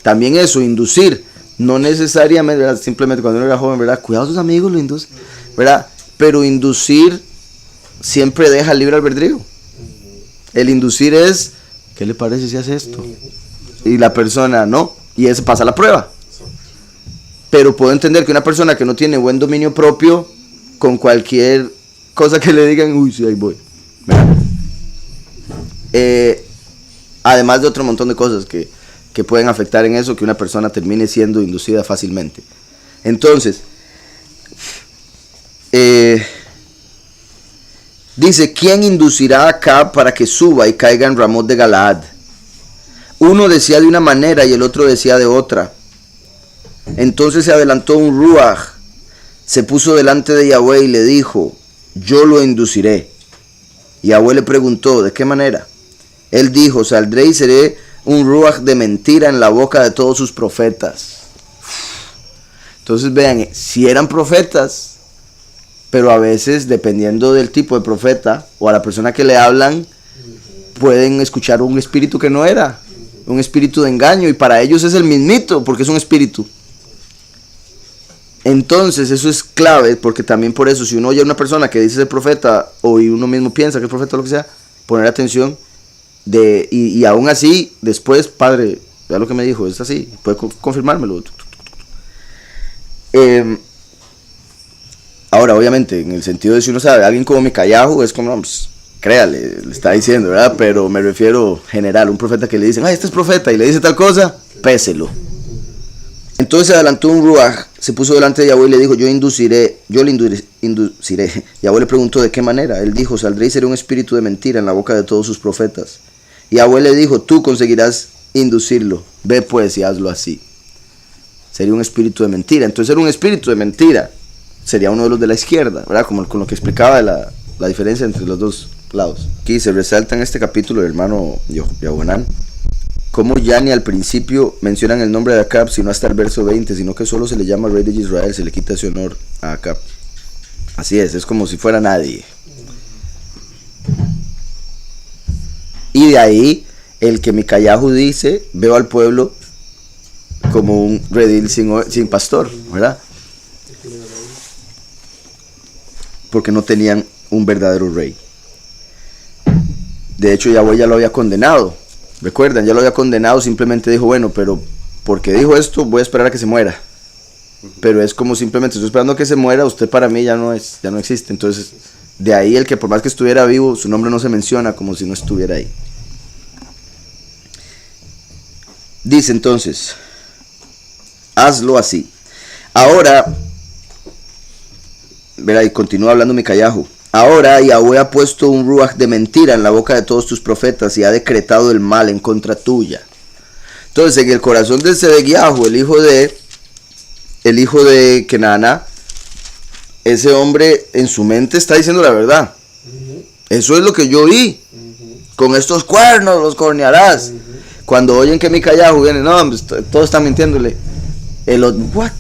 También eso, inducir. No necesariamente, ¿verdad? Simplemente cuando uno era joven, ¿verdad? Cuidado, sus amigos lo inducen, ¿verdad? Pero inducir siempre deja libre albedrío. El inducir es, ¿qué le parece si hace esto? Y la persona no, y ese pasa la prueba. Pero puedo entender que una persona que no tiene buen dominio propio, con cualquier cosa que le digan, uy, sí, ahí voy. Además de otro montón de cosas que pueden afectar en eso, que una persona termine siendo inducida fácilmente. Entonces, dice, ¿quién inducirá acá para que suba y caiga en Ramot de Galaad? Uno decía de una manera y el otro decía de otra. Entonces se adelantó un Ruach, se puso delante de Yahweh y le dijo, yo lo induciré. Yahweh le preguntó, ¿de qué manera? Él dijo, saldré y seré un Ruach de mentira en la boca de todos sus profetas. Entonces vean, si eran profetas, pero a veces, dependiendo del tipo de profeta o a la persona que le hablan, pueden escuchar un espíritu que no era, un espíritu de engaño, y para ellos es el mismito, porque es un espíritu. Entonces eso es clave, porque también por eso, si uno oye a una persona que dice ser profeta, o y uno mismo piensa que es profeta o lo que sea, poner atención, y aún así, después, padre, vea lo que me dijo, es así, puede confirmármelo. Ahora, obviamente, en el sentido de si uno sabe, alguien como Micayahu es como, pues, créale, le está diciendo, ¿verdad? Pero me refiero general, un profeta que le dicen, este es profeta, y le dice tal cosa, péselo. Entonces se adelantó un ruaj, se puso delante de Yahweh y le dijo, yo le induciré. Yahweh le preguntó, ¿de qué manera? Él dijo, saldré y seré un espíritu de mentira en la boca de todos sus profetas. Y Yahweh le dijo, tú conseguirás inducirlo, ve pues y hazlo así. Sería un espíritu de mentira. Entonces era un espíritu de mentira. Sería uno de los de la izquierda, ¿verdad? Como con lo que explicaba de la diferencia entre los dos lados. Aquí se resalta en este capítulo el hermano Yohanan, como ya ni al principio mencionan el nombre de Acab, sino hasta el verso 20, sino que solo se le llama rey de Israel, se le quita ese honor a Acab. Así es como si fuera nadie. Y de ahí el que Micayahu dice, veo al pueblo como un redil sin pastor, ¿verdad? Porque no tenían un verdadero rey. De hecho, Yahweh ya lo había condenado. Recuerdan, ya lo había condenado, simplemente dijo, bueno, pero porque dijo esto, voy a esperar a que se muera. Pero es como simplemente, estoy esperando a que se muera, usted para mí ya no existe. Entonces, de ahí el que por más que estuviera vivo, su nombre no se menciona como si no estuviera ahí. Dice entonces, hazlo así. Ahora, verá, y continúa hablando Micayahu. Ahora Yahweh ha puesto un ruaj de mentira en la boca de todos tus profetas y ha decretado el mal en contra tuya. Entonces, en el corazón de Sedequiahu, el hijo de Kenaná, ese hombre en su mente está diciendo la verdad. Eso es lo que yo vi. Con estos cuernos los cornearás. Cuando oyen que Micayahu viene, no, pues, todos están mintiéndole. What?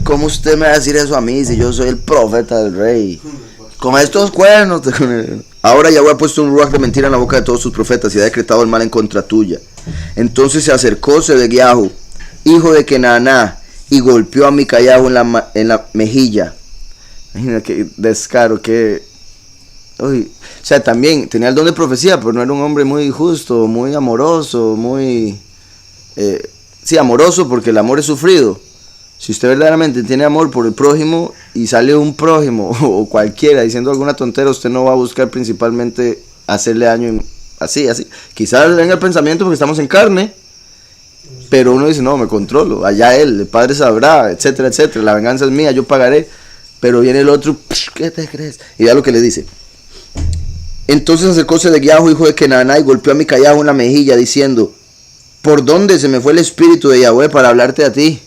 ¿Cómo usted me va a decir eso a mí si yo soy el profeta del rey? Con estos cuernos. Ahora Yahweh ha puesto un ruaj de mentira en la boca de todos sus profetas y ha decretado el mal en contra tuya. Entonces se acercó Sedequiahu, hijo de Kenaná, y golpeó a Micayahu en la mejilla. Imagina qué descaro, qué... Uy. O sea, también tenía el don de profecía, pero no era un hombre muy justo, muy amoroso, muy... sí, amoroso, porque el amor es sufrido. Si usted verdaderamente tiene amor por el prójimo y sale un prójimo o cualquiera diciendo alguna tontera, usted no va a buscar principalmente hacerle daño así. Quizás venga el pensamiento porque estamos en carne, pero uno dice, no, me controlo, allá él, el Padre sabrá, etcétera, etcétera, la venganza es mía, yo pagaré. Pero viene el otro, ¿qué te crees? Y vea lo que le dice. Entonces acercóse Sedequiahu, hijo de Kenaná, y golpeó a Micayahu en la mejilla, diciendo, ¿por dónde se me fue el espíritu de Yahweh para hablarte a ti?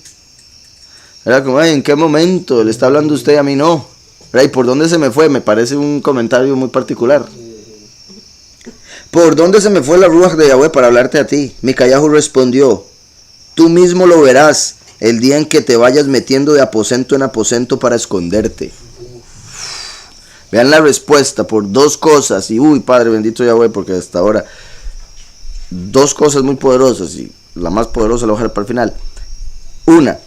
Era como, ¿en qué momento le está hablando usted y a mí no? ¿Y por dónde se me fue? Me parece un comentario muy particular. ¿Por dónde se me fue la ruaj de Yahweh para hablarte a ti? Micayahu respondió, tú mismo lo verás el día en que te vayas metiendo de aposento en aposento para esconderte. Vean la respuesta por dos cosas. Y uy, Padre bendito Yahweh, porque hasta ahora dos cosas muy poderosas, y la más poderosa la voy a dejar para el final. Una,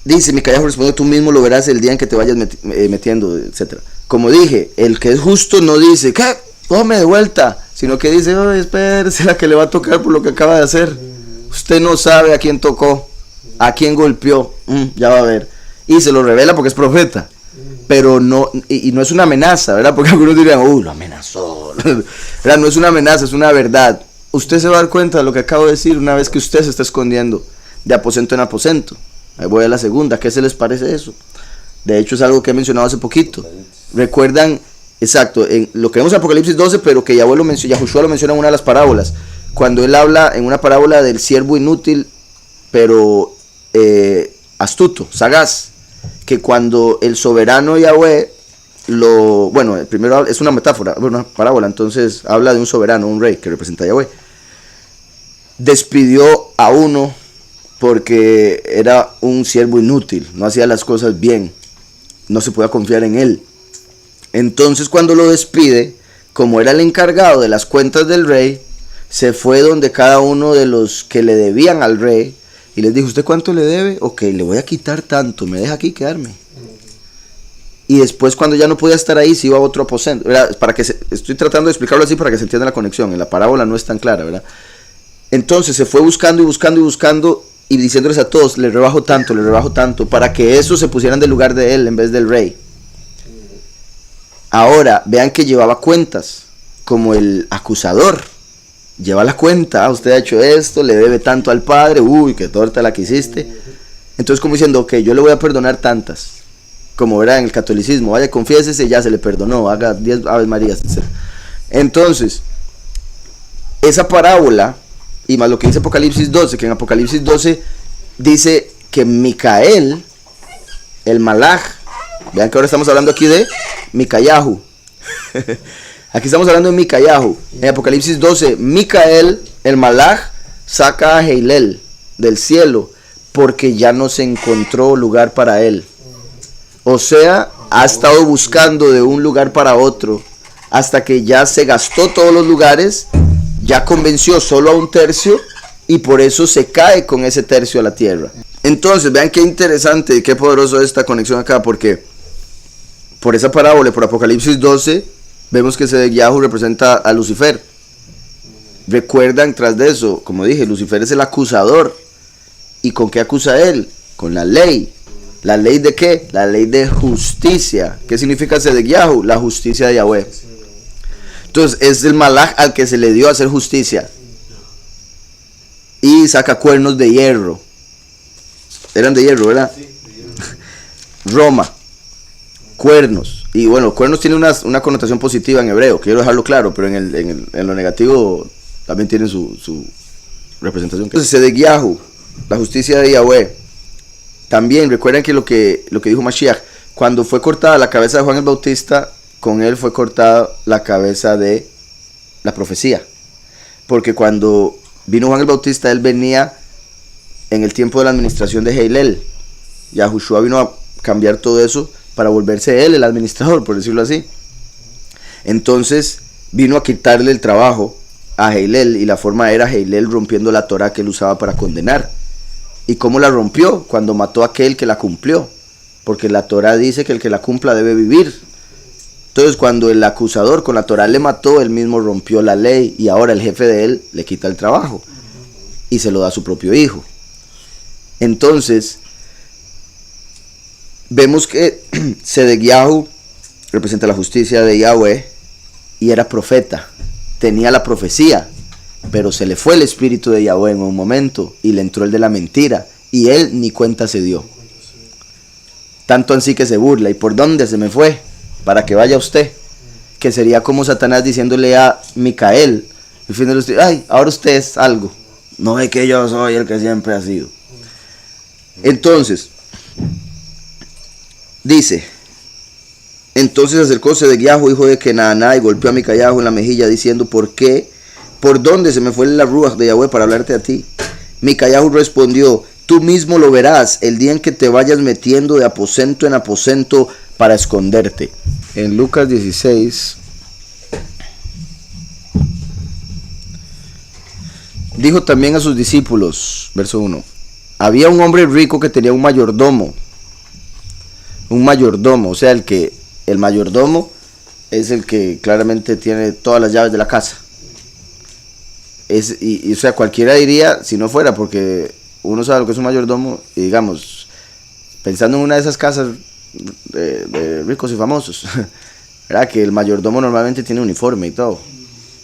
dice Micayahu respondió, tú mismo lo verás el día en que te vayas metiendo, etc. Como dije, el que es justo no dice, ¿qué? Tome de vuelta, sino que dice, espérese la que le va a tocar por lo que acaba de hacer. Usted no sabe a quién tocó, a quién golpeó, ya va a ver. Y se lo revela porque es profeta. Pero no, y no es una amenaza, ¿verdad? Porque algunos dirían, lo amenazó. ¿Verdad? No es una amenaza, es una verdad. Usted se va a dar cuenta de lo que acabo de decir una vez que usted se está escondiendo de aposento en aposento. Ahí voy a la segunda. ¿Qué se les parece eso? De hecho es algo que he mencionado hace poquito. Recuerdan, exacto, en lo que vemos en Apocalipsis 12, pero que Yahushua lo menciona en una de las parábolas. Cuando él habla en una parábola del siervo inútil, pero astuto, sagaz. Que cuando el soberano Yahweh primero es una metáfora, una parábola, entonces habla de un soberano, un rey que representa a Yahweh. Despidió a uno porque era un siervo inútil, no hacía las cosas bien, no se podía confiar en él. Entonces cuando lo despide, como era el encargado de las cuentas del rey, se fue donde cada uno de los que le debían al rey y les dijo, ¿usted cuánto le debe? Ok, le voy a quitar tanto, me deja aquí quedarme. Y después cuando ya no podía estar ahí, se iba a otro aposento. Estoy tratando de explicarlo así para que se entienda la conexión, en la parábola no es tan clara, ¿verdad? Entonces se fue buscando y buscando y buscando y diciéndoles a todos, le rebajo tanto, para que esos se pusieran del lugar de él en vez del rey. Ahora, vean que llevaba cuentas, como el acusador. lleva la cuenta, usted ha hecho esto, le debe tanto al padre, uy, qué torta la que hiciste. Entonces como diciendo, ok, yo le voy a perdonar tantas, como verá en el catolicismo, vaya, confiésese, ya se le perdonó, haga 10 Aves Marías, etc. Entonces, esa parábola, y más lo que dice Apocalipsis 12, que en Apocalipsis 12 dice que Micael, el Malaj, vean que ahora estamos hablando aquí de Micayahu. Aquí estamos hablando de Micayahu. En Apocalipsis 12, Micael, el Malaj, saca a Heilel del cielo porque ya no se encontró lugar para él. O sea, ha estado buscando de un lugar para otro hasta que ya se gastó todos los lugares, ya convenció solo a un tercio y por eso se cae con ese tercio a la tierra. Entonces, vean qué interesante y qué poderoso es esta conexión acá, porque por esa parábola, por Apocalipsis 12, vemos que Sedequiyahu representa a Lucifer. Recuerdan, tras de eso, como dije, Lucifer es el acusador. ¿Y con qué acusa él? Con la ley. ¿La ley de qué? La ley de justicia. ¿Qué significa Sedequiyahu? La justicia de Yahweh. Entonces, es el malaj al que se le dio a hacer justicia. Y saca cuernos de hierro. Eran de hierro, ¿verdad? Sí, de hierro. Roma. Cuernos. Y bueno, cuernos tiene una connotación positiva en hebreo, quiero dejarlo claro, pero en lo negativo también tiene su representación. Entonces, Sedequiyahu, la justicia de Yahweh. También recuerden que lo que dijo Mashiach, cuando fue cortada la cabeza de Juan el Bautista, con él fue cortada la cabeza de la profecía. Porque cuando vino Juan el Bautista, él venía en el tiempo de la administración de Heilel. Yahushua vino a cambiar todo eso para volverse él el administrador, por decirlo así. Entonces vino a quitarle el trabajo a Heilel, y la forma era Heilel rompiendo la Torah que él usaba para condenar. ¿Y cómo la rompió? Cuando mató a aquel que la cumplió, porque la Torah dice que el que la cumpla debe vivir. Entonces cuando el acusador con la Torah le mató, él mismo rompió la ley, y ahora el jefe de él le quita el trabajo y se lo da a su propio hijo. Entonces vemos que Sedequiyahu representa la justicia de Yahweh y era profeta, tenía la profecía, pero se le fue el espíritu de Yahweh en un momento y le entró el de la mentira y él ni cuenta se dio. Tanto así que se burla. ¿Y por dónde se me fue? Para que vaya usted. Que sería como Satanás diciéndole a Micael, diciéndole usted, ay, ahora usted es algo. No ve que yo soy el que siempre ha sido. Entonces, dice, entonces acercóse Sedequiyahu, hijo de Kenaná, y golpeó a Micayahu en la mejilla, diciendo, ¿por qué? ¿Por dónde se me fue la ruaj de Yahweh para hablarte a ti? Micayahu respondió, tú mismo lo verás el día en que te vayas metiendo de aposento en aposento para esconderte. En Lucas 16, dijo también a sus discípulos, verso 1, había un hombre rico que tenía un mayordomo, o sea, el mayordomo es el que claramente tiene todas las llaves de la casa. O sea, cualquiera diría, si no fuera, porque uno sabe lo que es un mayordomo, y digamos, pensando en una de esas casas de ricos y famosos, ¿verdad? Que el mayordomo normalmente tiene uniforme y todo.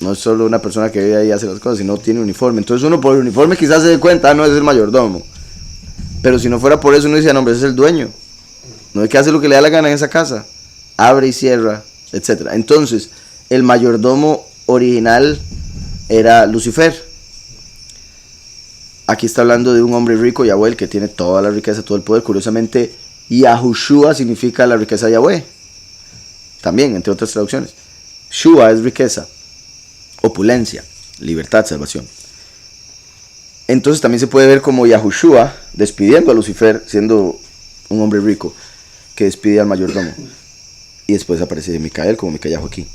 No es solo una persona que vive ahí y hace las cosas, sino tiene uniforme. Entonces uno por el uniforme quizás se dé cuenta, no es el mayordomo. Pero si no fuera por eso, uno dice, no, hombre, ese es el dueño. No es que hace lo que le da la gana en esa casa. Abre y cierra, etc. Entonces, el mayordomo original era Lucifer. Aquí está hablando de un hombre rico, Yahweh, que tiene toda la riqueza, todo el poder. Curiosamente, Yahushua significa la riqueza de Yahweh. También, entre otras traducciones. Shua es riqueza, opulencia, libertad, salvación. Entonces también se puede ver como Yahushua despidiendo a Lucifer, siendo un hombre rico, que despide al mayordomo. Y después aparece Micael como Micayahu aquí.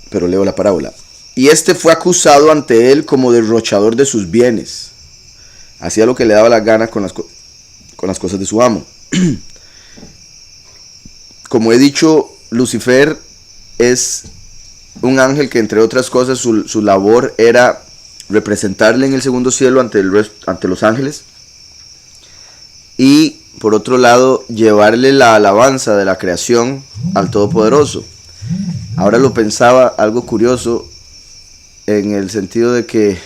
Pero leo la parábola. Y este fue acusado ante él como derrochador de sus bienes. Hacía lo que le daba la gana con las cosas de su amo. Como he dicho, Lucifer es un ángel que, entre otras cosas, su labor era representarle en el segundo cielo ante los ángeles. Y por otro lado, llevarle la alabanza de la creación al Todopoderoso. Ahora lo pensaba, algo curioso. en el sentido de que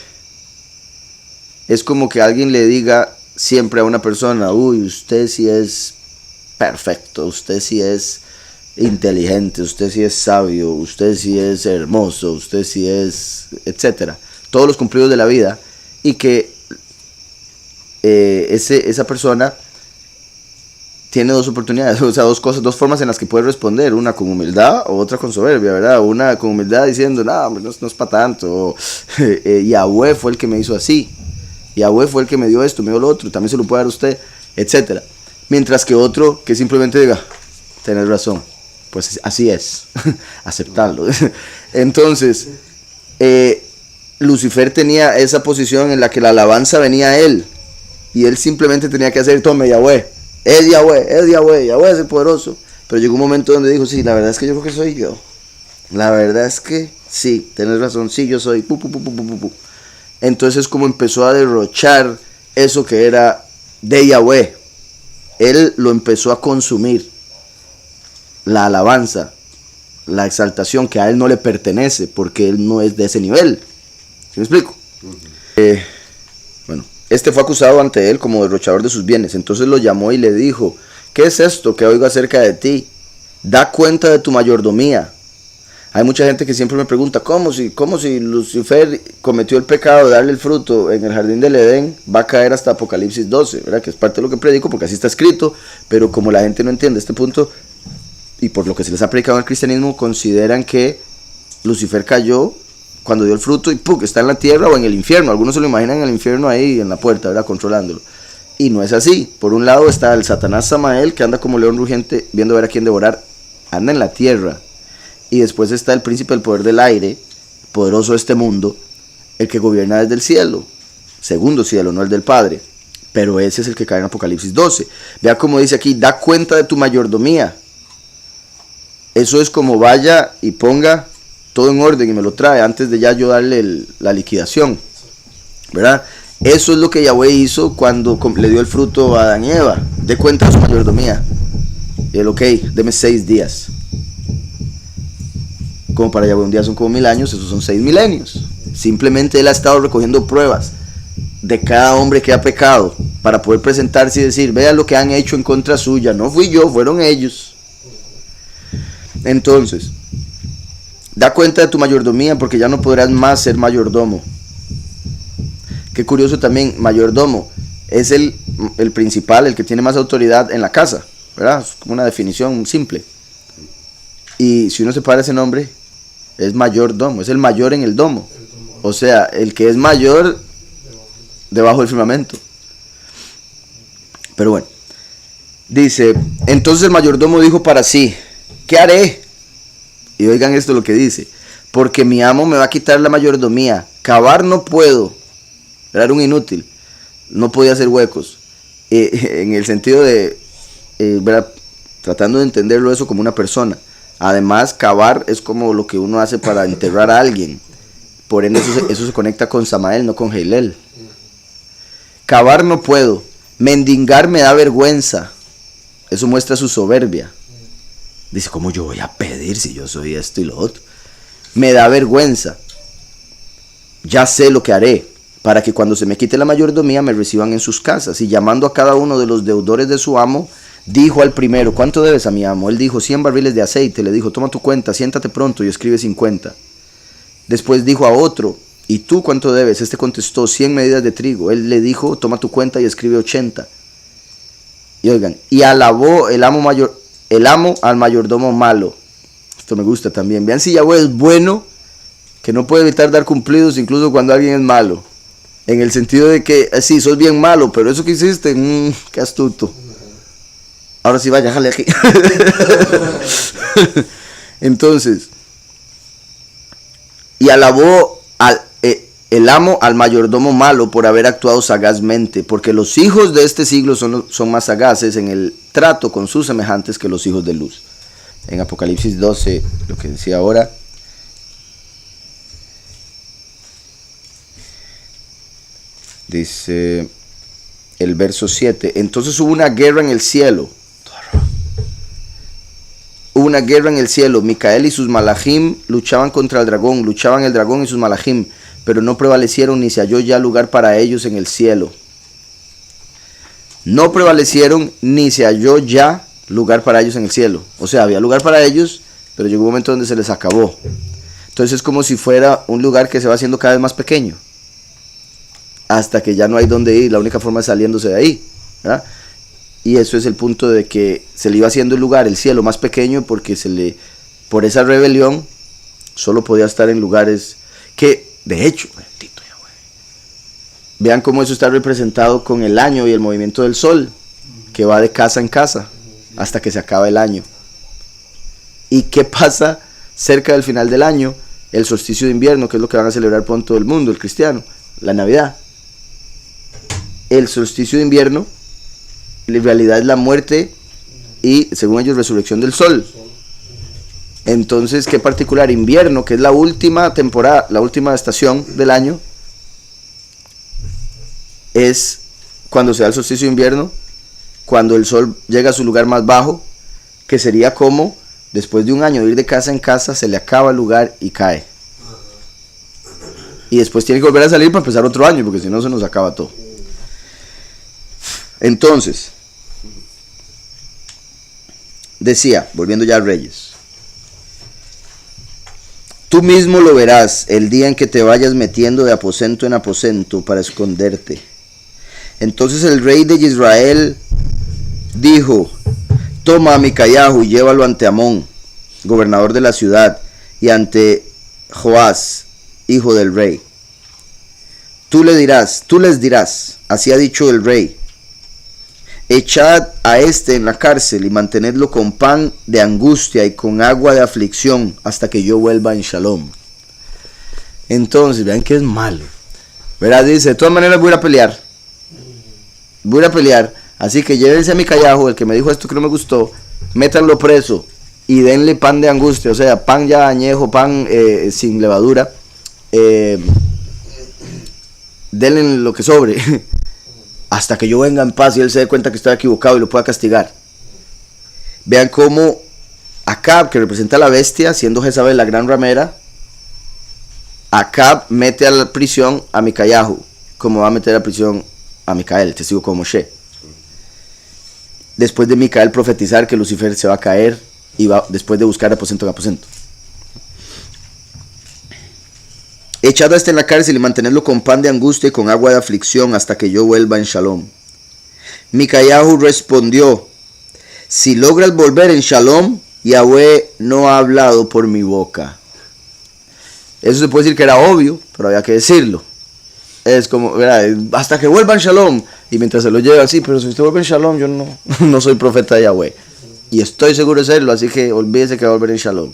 es como que alguien le diga siempre a una persona, uy, usted sí es perfecto, usted sí es inteligente, usted sí es sabio, usted sí es hermoso, usted sí es, etcétera, todos los cumplidos de la vida, y que esa persona tiene dos oportunidades, o sea, dos cosas, dos formas en las que puede responder, una con humildad o otra con soberbia, ¿verdad? Una con humildad diciendo, no es para tanto, o, Yahweh fue el que me hizo así, Yahweh fue el que me dio esto, me dio lo otro, también se lo puede dar a usted, etcétera. Mientras que otro que simplemente diga, tenés razón, pues así es, aceptarlo. Entonces, Lucifer tenía esa posición en la que la alabanza venía a él, y él simplemente tenía que hacer, tome Yahweh, es Yahweh, Yahweh es el poderoso. Pero llegó un momento donde dijo, sí, la verdad es que yo creo que soy yo. La verdad es que sí, tenés razón, sí, yo soy. Entonces como empezó a derrochar eso que era de Yahweh. Él lo empezó a consumir. La alabanza, la exaltación que a él no le pertenece, porque él no es de ese nivel. ¿Sí me explico? Bueno, este fue acusado ante él como derrochador de sus bienes. Entonces lo llamó y le dijo, ¿qué es esto que oigo acerca de ti? Da cuenta de tu mayordomía. Hay mucha gente que siempre me pregunta, ¿cómo si Lucifer cometió el pecado de darle el fruto en el jardín del Edén? Va a caer hasta Apocalipsis 12, ¿verdad? Que es parte de lo que predico, porque así está escrito, pero como la gente no entiende este punto, y por lo que se les ha predicado al cristianismo, consideran que Lucifer cayó cuando dio el fruto y ¡pum!, está en la tierra o en el infierno. Algunos se lo imaginan en el infierno ahí en la puerta, ¿verdad?, controlándolo. Y no es así. Por un lado está el Satanás Samael, que anda como león rugiente viendo a ver a quién devorar, anda en la tierra. Y después está el príncipe del poder del aire, poderoso de este mundo, el que gobierna desde el cielo, segundo cielo, no el del Padre. Pero ese es el que cae en Apocalipsis 12. Vea cómo dice aquí, da cuenta de tu mayordomía. Eso es como vaya y ponga todo en orden y me lo trae antes de ya yo darle la liquidación, ¿verdad? Eso es lo que Yahweh hizo cuando le dio el fruto a Adán y Eva. Dé cuenta de su mayordomía. Y él, ok, deme 6 días. Como para Yahweh un día son como 1000 años, esos son 6 milenios. Simplemente él ha estado recogiendo pruebas de cada hombre que ha pecado para poder presentarse y decir, vea lo que han hecho en contra suya, no fui yo, fueron ellos. Entonces, da cuenta de tu mayordomía, porque ya no podrás más ser mayordomo. Qué curioso también, mayordomo es el principal, el que tiene más autoridad en la casa, ¿verdad? Es como una definición simple. Y si uno separa ese nombre, es mayordomo, es el mayor en el domo. O sea, el que es mayor debajo del firmamento. Pero bueno, dice, entonces el mayordomo dijo para sí, ¿qué haré? Y oigan esto lo que dice, porque mi amo me va a quitar la mayordomía, cavar no puedo, era un inútil, no podía hacer huecos, en el sentido de, tratando de entenderlo eso como una persona. Además, cavar es como lo que uno hace para enterrar a alguien, por ende eso se conecta con Samael, no con Heilel. Cavar no puedo, mendigar me da vergüenza, eso muestra su soberbia. Dice, ¿cómo yo voy a pedir si yo soy esto y lo otro? Me da vergüenza. Ya sé lo que haré, para que cuando se me quite la mayordomía me reciban en sus casas. Y llamando a cada uno de los deudores de su amo, dijo al primero, ¿cuánto debes a mi amo? Él dijo, 100 barriles de aceite. Le dijo, toma tu cuenta, siéntate pronto y escribe 50. Después dijo a otro, ¿y tú cuánto debes? Este contestó, 100 medidas de trigo. Él le dijo, toma tu cuenta y escribe 80. Y oigan, y alabó el amo al mayordomo malo. Esto me gusta también. Vean si Yahweh es bueno, que no puede evitar dar cumplidos incluso cuando alguien es malo. En el sentido de que, sí, sos bien malo, pero eso que hiciste, qué astuto. Ahora sí vaya, jale aquí. Entonces, y alabó el amo al mayordomo malo por haber actuado sagazmente, porque los hijos de este siglo son más sagaces en el trato con sus semejantes que los hijos de luz. En Apocalipsis 12, lo que decía ahora, dice el verso 7, entonces hubo una guerra en el cielo. Hubo una guerra en el cielo. Micael y sus malachim luchaban contra el dragón. Luchaban el dragón y sus malachim, pero no prevalecieron ni se halló ya lugar para ellos en el cielo. No prevalecieron ni se halló ya lugar para ellos en el cielo. O sea, había lugar para ellos, pero llegó un momento donde se les acabó. Entonces es como si fuera un lugar que se va haciendo cada vez más pequeño, hasta que ya no hay donde ir. La única forma es saliéndose de ahí, ¿verdad? Y eso es el punto de que se le iba haciendo el lugar, el cielo, más pequeño, porque por esa rebelión solo podía estar en lugares que, de hecho, vean cómo eso está representado con el año y el movimiento del sol, que va de casa en casa hasta que se acaba el año. ¿Y qué pasa cerca del final del año? El solsticio de invierno, que es lo que van a celebrar pronto todo el mundo, el cristiano, la Navidad. El solsticio de invierno en realidad es la muerte y, según ellos, resurrección del sol. Entonces, ¿qué particular? Invierno, que es la última temporada, la última estación del año, es cuando se da el solsticio de invierno, cuando el sol llega a su lugar más bajo, que sería como después de un año de ir de casa en casa, se le acaba el lugar y cae. Y después tiene que volver a salir para empezar otro año, porque si no se nos acaba todo. Entonces, decía, volviendo ya a Reyes, tú mismo lo verás el día en que te vayas metiendo de aposento en aposento para esconderte. Entonces el rey de Israel dijo, toma a Micayahu y llévalo ante Amón, gobernador de la ciudad, y ante Joás, hijo del rey. Tú les dirás, así ha dicho el rey, echad a este en la cárcel y mantenedlo con pan de angustia y con agua de aflicción hasta que yo vuelva en Shalom. Entonces, vean que es malo. Verás, dice, de todas maneras voy a ir a pelear, así que llévense a Micayahu, el que me dijo esto que no me gustó, métanlo preso y denle pan de angustia, o sea, pan ya añejo, pan sin levadura, denle lo que sobre, hasta que yo venga en paz y él se dé cuenta que estoy equivocado y lo pueda castigar. Vean cómo Acab, que representa a la bestia, siendo Jezabel la gran ramera, Acab mete a la prisión a Micayahu, como va a meter a la prisión a Micael, el testigo como Moshe. Después de Micael profetizar que Lucifer se va a caer y va después de buscar de aposento en aposento. Echad a este en la cárcel y mantenedlo con pan de angustia y con agua de aflicción hasta que yo vuelva en Shalom. Micayahu respondió, si logras volver en Shalom, Yahweh no ha hablado por mi boca. Eso se puede decir que era obvio, pero había que decirlo. Es como, ¿verdad? Hasta que vuelva en Shalom. Y mientras se lo lleva así, pero si usted vuelve en Shalom, yo no soy profeta de Yahweh. Y estoy seguro de serlo, así que olvídese que va a volver en Shalom.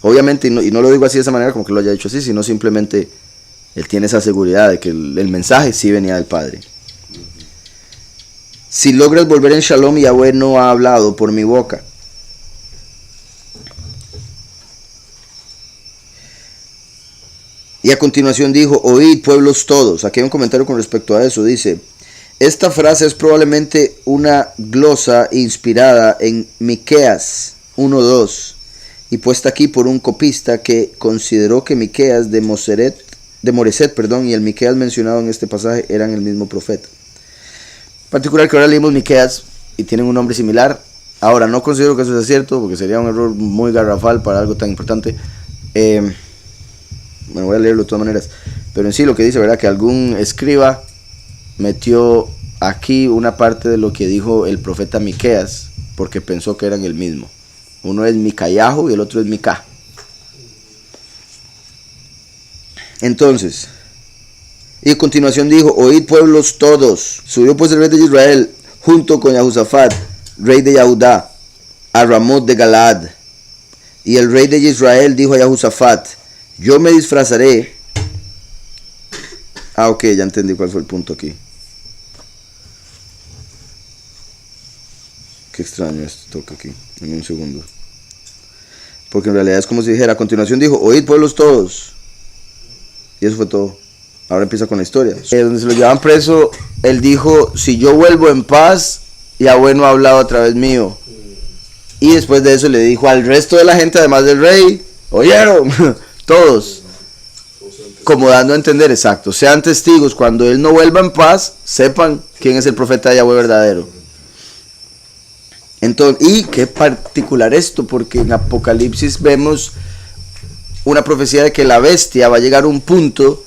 Obviamente, y no lo digo así de esa manera como que lo haya dicho así, sino simplemente él tiene esa seguridad de que el mensaje sí venía del Padre. Si logras volver en Shalom, Yahweh no ha hablado por mi boca. Y a continuación dijo, oíd pueblos todos. Aquí hay un comentario con respecto a eso. Dice, esta frase es probablemente una glosa inspirada en Miqueas 1:2 y puesta aquí por un copista que consideró que Miqueas de Moreset, y el Miqueas mencionado en este pasaje eran el mismo profeta. En particular que ahora leímos Miqueas y tienen un nombre similar. Ahora no considero que eso sea cierto porque sería un error muy garrafal para algo tan importante. Bueno, voy a leerlo de todas maneras, pero en sí lo que dice, ¿verdad? Que algún escriba metió aquí una parte de lo que dijo el profeta Miqueas porque pensó que eran el mismo. Uno es Micayahu y el otro es Mica. Entonces, y a continuación dijo, oíd pueblos todos. Subió pues el rey de Israel junto con Yahusafat, rey de Yahudá, a Ramot de Galaad. Y el rey de Israel dijo a Yahusafat, yo me disfrazaré. Ok, ya entendí cuál fue el punto aquí. Qué extraño esto toca aquí, en un segundo. Porque en realidad es como si dijera, a continuación dijo, oíd pueblos todos. Y eso fue todo. Ahora empieza con la historia. Donde se lo llevaban preso, él dijo, si yo vuelvo en paz, Yahweh no ha hablado a través mío. Y después de eso le dijo al resto de la gente, además del rey, oyeron, todos, como dando a entender, exacto, sean testigos, cuando él no vuelva en paz, sepan quién es el profeta de Yahweh verdadero. Entonces, y qué particular esto, porque en Apocalipsis vemos una profecía de que la bestia va a llegar a un punto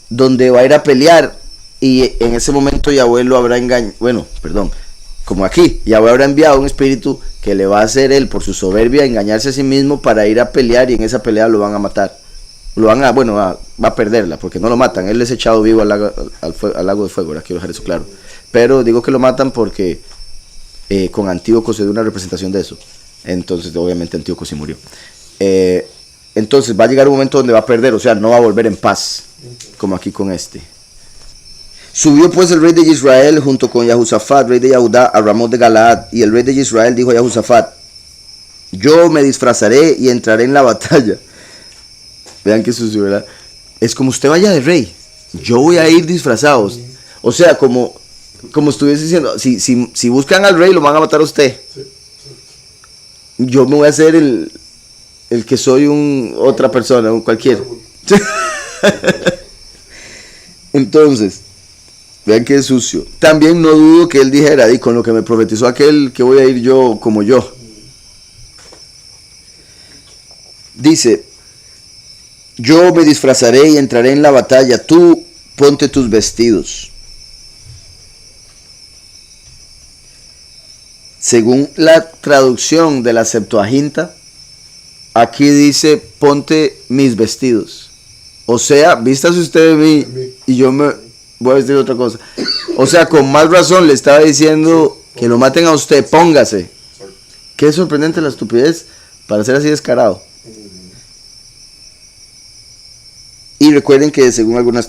donde va a ir a pelear, y en ese momento Yahweh lo habrá engañado, como aquí, Yahweh habrá enviado un espíritu que le va a hacer él, por su soberbia, engañarse a sí mismo para ir a pelear, y en esa pelea lo van a matar. Va a perderla, porque no lo matan, él es echado vivo al lago de fuego, ahora quiero dejar eso claro. Pero digo que lo matan porque con Antíoco se dio una representación de eso. Entonces, obviamente, Antíoco sí murió. Entonces, va a llegar un momento donde va a perder, o sea, no va a volver en paz, como aquí con este. Subió pues el rey de Israel junto con Yahusafat, rey de Yahudá, a Ramot de Galaad, y el rey de Israel dijo a Yahusafat: yo me disfrazaré y entraré en la batalla. Vean que sucio, ¿verdad? Es como usted vaya de rey, yo voy a ir disfrazado. O sea, como estuviese diciendo, si buscan al rey, lo van a matar a usted. Yo me voy a hacer el que soy otra persona, cualquiera. Entonces, vean que es sucio. También no dudo que él dijera, y con lo que me profetizó aquel, que voy a ir yo como yo. Dice: yo me disfrazaré y entraré en la batalla, tú ponte tus vestidos. Según la traducción de la Septuaginta, aquí dice: ponte mis vestidos. O sea, vístase usted de mí y yo me voy a vestir de otra cosa. O sea, con más razón le estaba diciendo que lo maten a usted, póngase. Qué sorprendente la estupidez para ser así descarado. Y recuerden que según algunas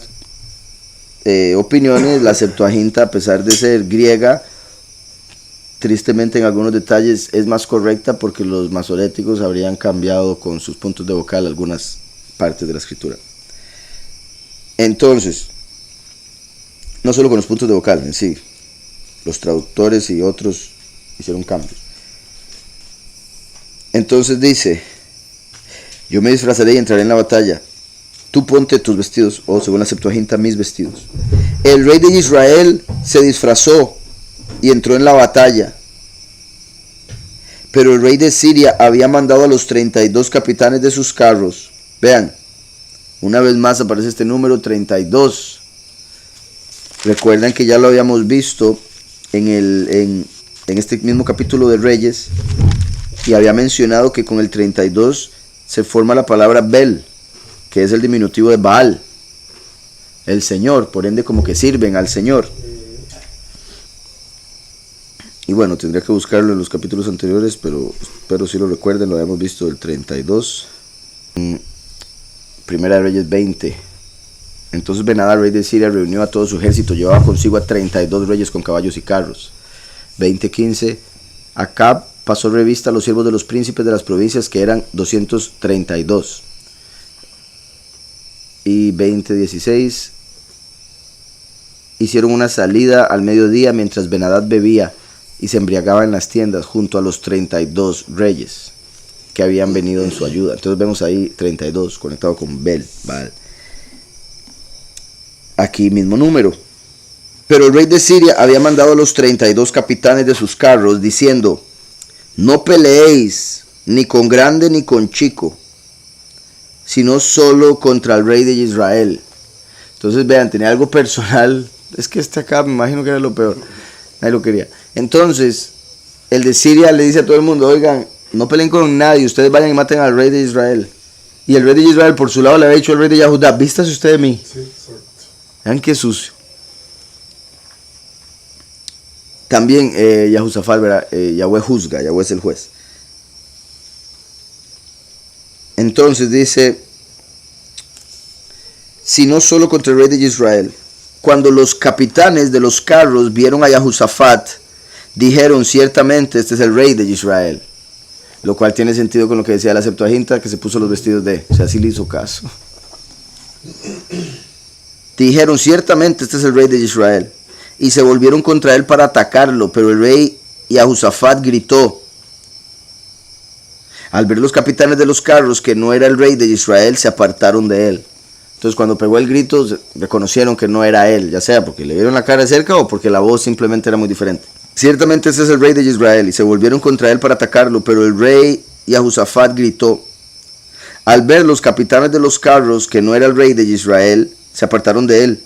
opiniones, la Septuaginta, a pesar de ser griega, tristemente en algunos detalles es más correcta, porque los masoréticos habrían cambiado con sus puntos de vocal algunas partes de la escritura. Entonces, no solo con los puntos de vocal en sí, los traductores y otros hicieron cambios. Entonces dice: yo me disfrazaré y entraré en la batalla, tú ponte tus vestidos, o según la Septuaginta, mis vestidos. El rey de Israel se disfrazó y entró en la batalla, pero el rey de Siria había mandado a los 32 capitanes de sus carros. Vean, una vez más aparece este número 32. Recuerdan que ya lo habíamos visto en este mismo capítulo de Reyes, y había mencionado que con el 32 se forma la palabra Bel, que es el diminutivo de Baal, el Señor, por ende como que sirven al Señor. Y bueno, tendría que buscarlo en los capítulos anteriores, pero espero si lo recuerden, lo habíamos visto el 32, Primera de Reyes 20. Entonces Ben-Hadad, rey de Siria, reunió a todo su ejército, llevaba consigo a 32 reyes con caballos y carros. 20:15, Acab pasó revista a los siervos de los príncipes de las provincias, que eran 232. Y 20:16, hicieron una salida al mediodía mientras Ben-Hadad bebía y se embriagaba en las tiendas junto a los 32 reyes que habían venido en su ayuda. Entonces vemos ahí 32 conectado con Baal. Aquí mismo número. Pero el rey de Siria había mandado a los 32 capitanes de sus carros, diciendo: no peleéis ni con grande ni con chico, sino solo contra el rey de Israel. Entonces vean, tenía algo personal. Es que este acá me imagino que era lo peor, nadie lo quería. Entonces el de Siria le dice a todo el mundo: oigan, no peleen con nadie, ustedes vayan y maten al rey de Israel. Y el rey de Israel por su lado le había dicho al rey de Yahudá: vístase usted de mí. Vean qué sucio. También Yahusafat, Yahweh juzga, Yahweh es el juez. Entonces dice: si no solo contra el rey de Israel. Cuando los capitanes de los carros vieron a Yahusafat, dijeron: ciertamente este es el rey de Israel. Lo cual tiene sentido con lo que decía la Septuaginta, que se puso los vestidos de... O sea, sí le hizo caso. Dijeron: ciertamente este es el rey de Israel. Y se volvieron contra él para atacarlo, pero el rey Yahusafat gritó: Al ver los capitanes de los carros que no era el rey de Israel, se apartaron de él. Entonces cuando pegó el grito, reconocieron que no era él, ya sea porque le vieron la cara de cerca o porque la voz simplemente era muy diferente. Ciertamente ese es el rey de Israel, y se volvieron contra él para atacarlo, pero el rey Jehosafat gritó. Al ver los capitanes de los carros que no era el rey de Israel, se apartaron de él.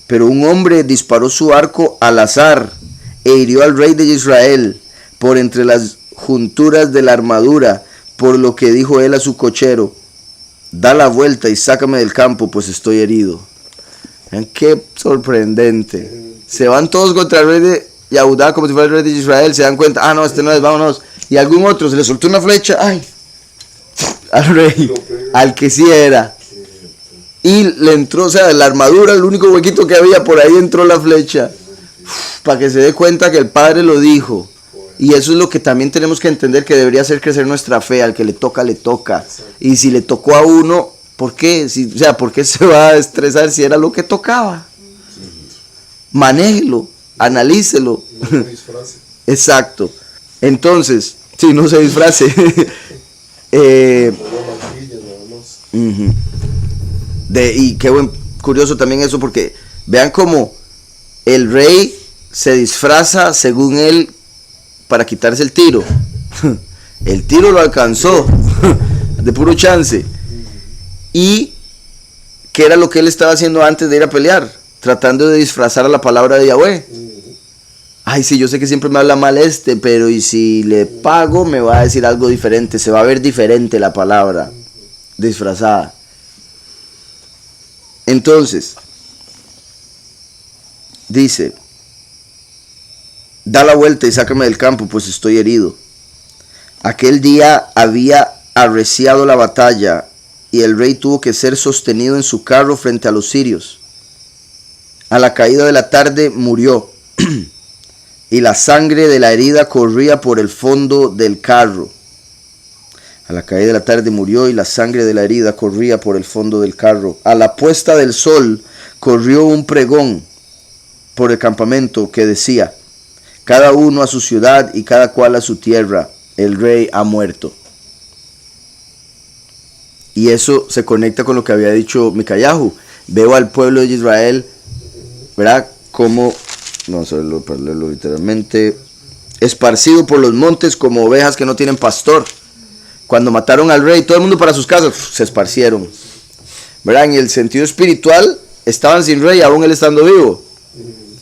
Pero un hombre disparó su arco al azar e hirió al rey de Israel por entre las junturas de la armadura, por lo que dijo él a su cochero: da la vuelta y sácame del campo, pues estoy herido. Vean qué sorprendente. Se van todos contra el rey de Yehudá como si fuera el rey de Israel, se dan cuenta, no, este no es, vámonos. Y algún otro se le soltó una flecha, al rey, al que sí era. Y le entró, o sea, de la armadura, el único huequito que había, por ahí entró la flecha. Para que se dé cuenta que el Padre lo dijo. Y eso es lo que también tenemos que entender, que debería hacer crecer nuestra fe. Al que le toca, le toca. Y si le tocó a uno, ¿por qué? ¿Por qué se va a estresar si era lo que tocaba? Manéjelo, analícelo. No se disfrace. Exacto. Entonces, sí, no se disfrace. Y qué curioso también eso, porque vean cómo el rey se disfraza según él para quitarse el tiro. El tiro lo alcanzó de puro chance. Y ¿qué era lo que él estaba haciendo antes de ir a pelear? Tratando de disfrazar a la palabra de Yahweh. Sí, yo sé que siempre me habla mal pero y si le pago me va a decir algo diferente, se va a ver diferente la palabra disfrazada. Entonces, dice, da la vuelta y sácame del campo, pues estoy herido. Aquel día había arreciado la batalla y el rey tuvo que ser sostenido en su carro frente a los sirios. A la caída de la tarde murió. Y la sangre de la herida corría por el fondo del carro. A la caída de la tarde murió y la sangre de la herida corría por el fondo del carro. A la puesta del sol corrió un pregón por el campamento que decía: cada uno a su ciudad y cada cual a su tierra, el rey ha muerto. Y eso se conecta con lo que había dicho Micayahu. Veo al pueblo de Israel, ¿verdad? Como, vamos a verlo, para leerlo literalmente, esparcido por los montes como ovejas que no tienen pastor. Cuando mataron al rey, todo el mundo para sus casas, se esparcieron. ¿Verdad? En el sentido espiritual, estaban sin rey, aún él estando vivo.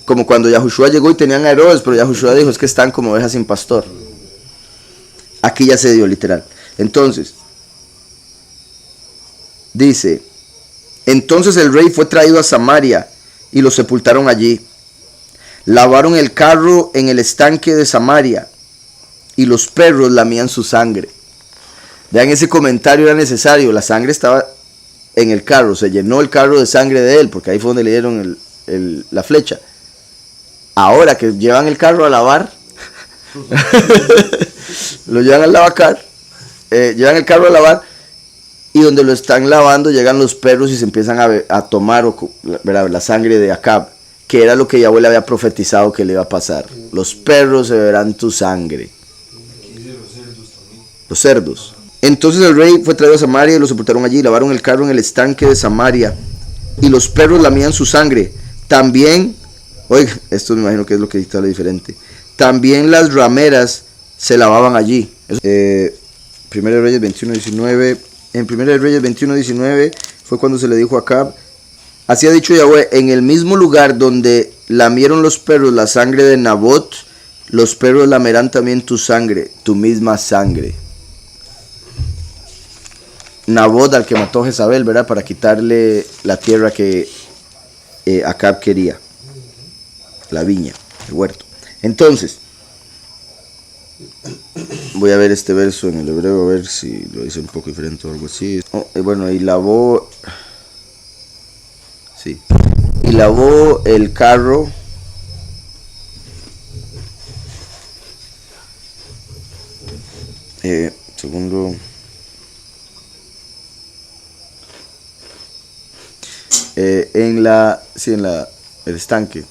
Como cuando Yahushua llegó y tenían a Herodes, pero Yahushua dijo, es que están como ovejas sin pastor. Aquí ya se dio literal. Entonces, dice, entonces el rey fue traído a Samaria y lo sepultaron allí. Lavaron el carro en el estanque de Samaria y los perros lamían su sangre. Vean, ese comentario era necesario. La sangre estaba en el carro, se llenó el carro de sangre de él, porque ahí fue donde le dieron la flecha. Ahora que llevan el carro a lavar, lo llevan al lavacar, llevan el carro a lavar, y donde lo están lavando llegan los perros y se empiezan a tomar la sangre de Acab, que era lo que Yahweh le había profetizado que le iba a pasar. Los perros se beberán tu sangre. Los cerdos. Entonces el rey fue traído a Samaria y lo sepultaron allí. Lavaron el carro en el estanque de Samaria y los perros lamían su sangre. También, oiga, esto me imagino que es lo que está diferente. También las rameras se lavaban allí. Primera de Reyes 21:19. En Primera de Reyes 21:19 fue cuando se le dijo a Acab: así ha dicho Yahweh, en el mismo lugar donde lamieron los perros la sangre de Nabot, los perros lamerán también tu sangre, tu misma sangre. Nabot, al que mató Jezabel, ¿verdad? Para quitarle la tierra que Acab quería, la viña, el huerto. Entonces, voy a ver este verso en el hebreo, a ver si lo dice un poco diferente o algo así. Bueno, y lavó, sí, y lavó el carro segundo, en el estanque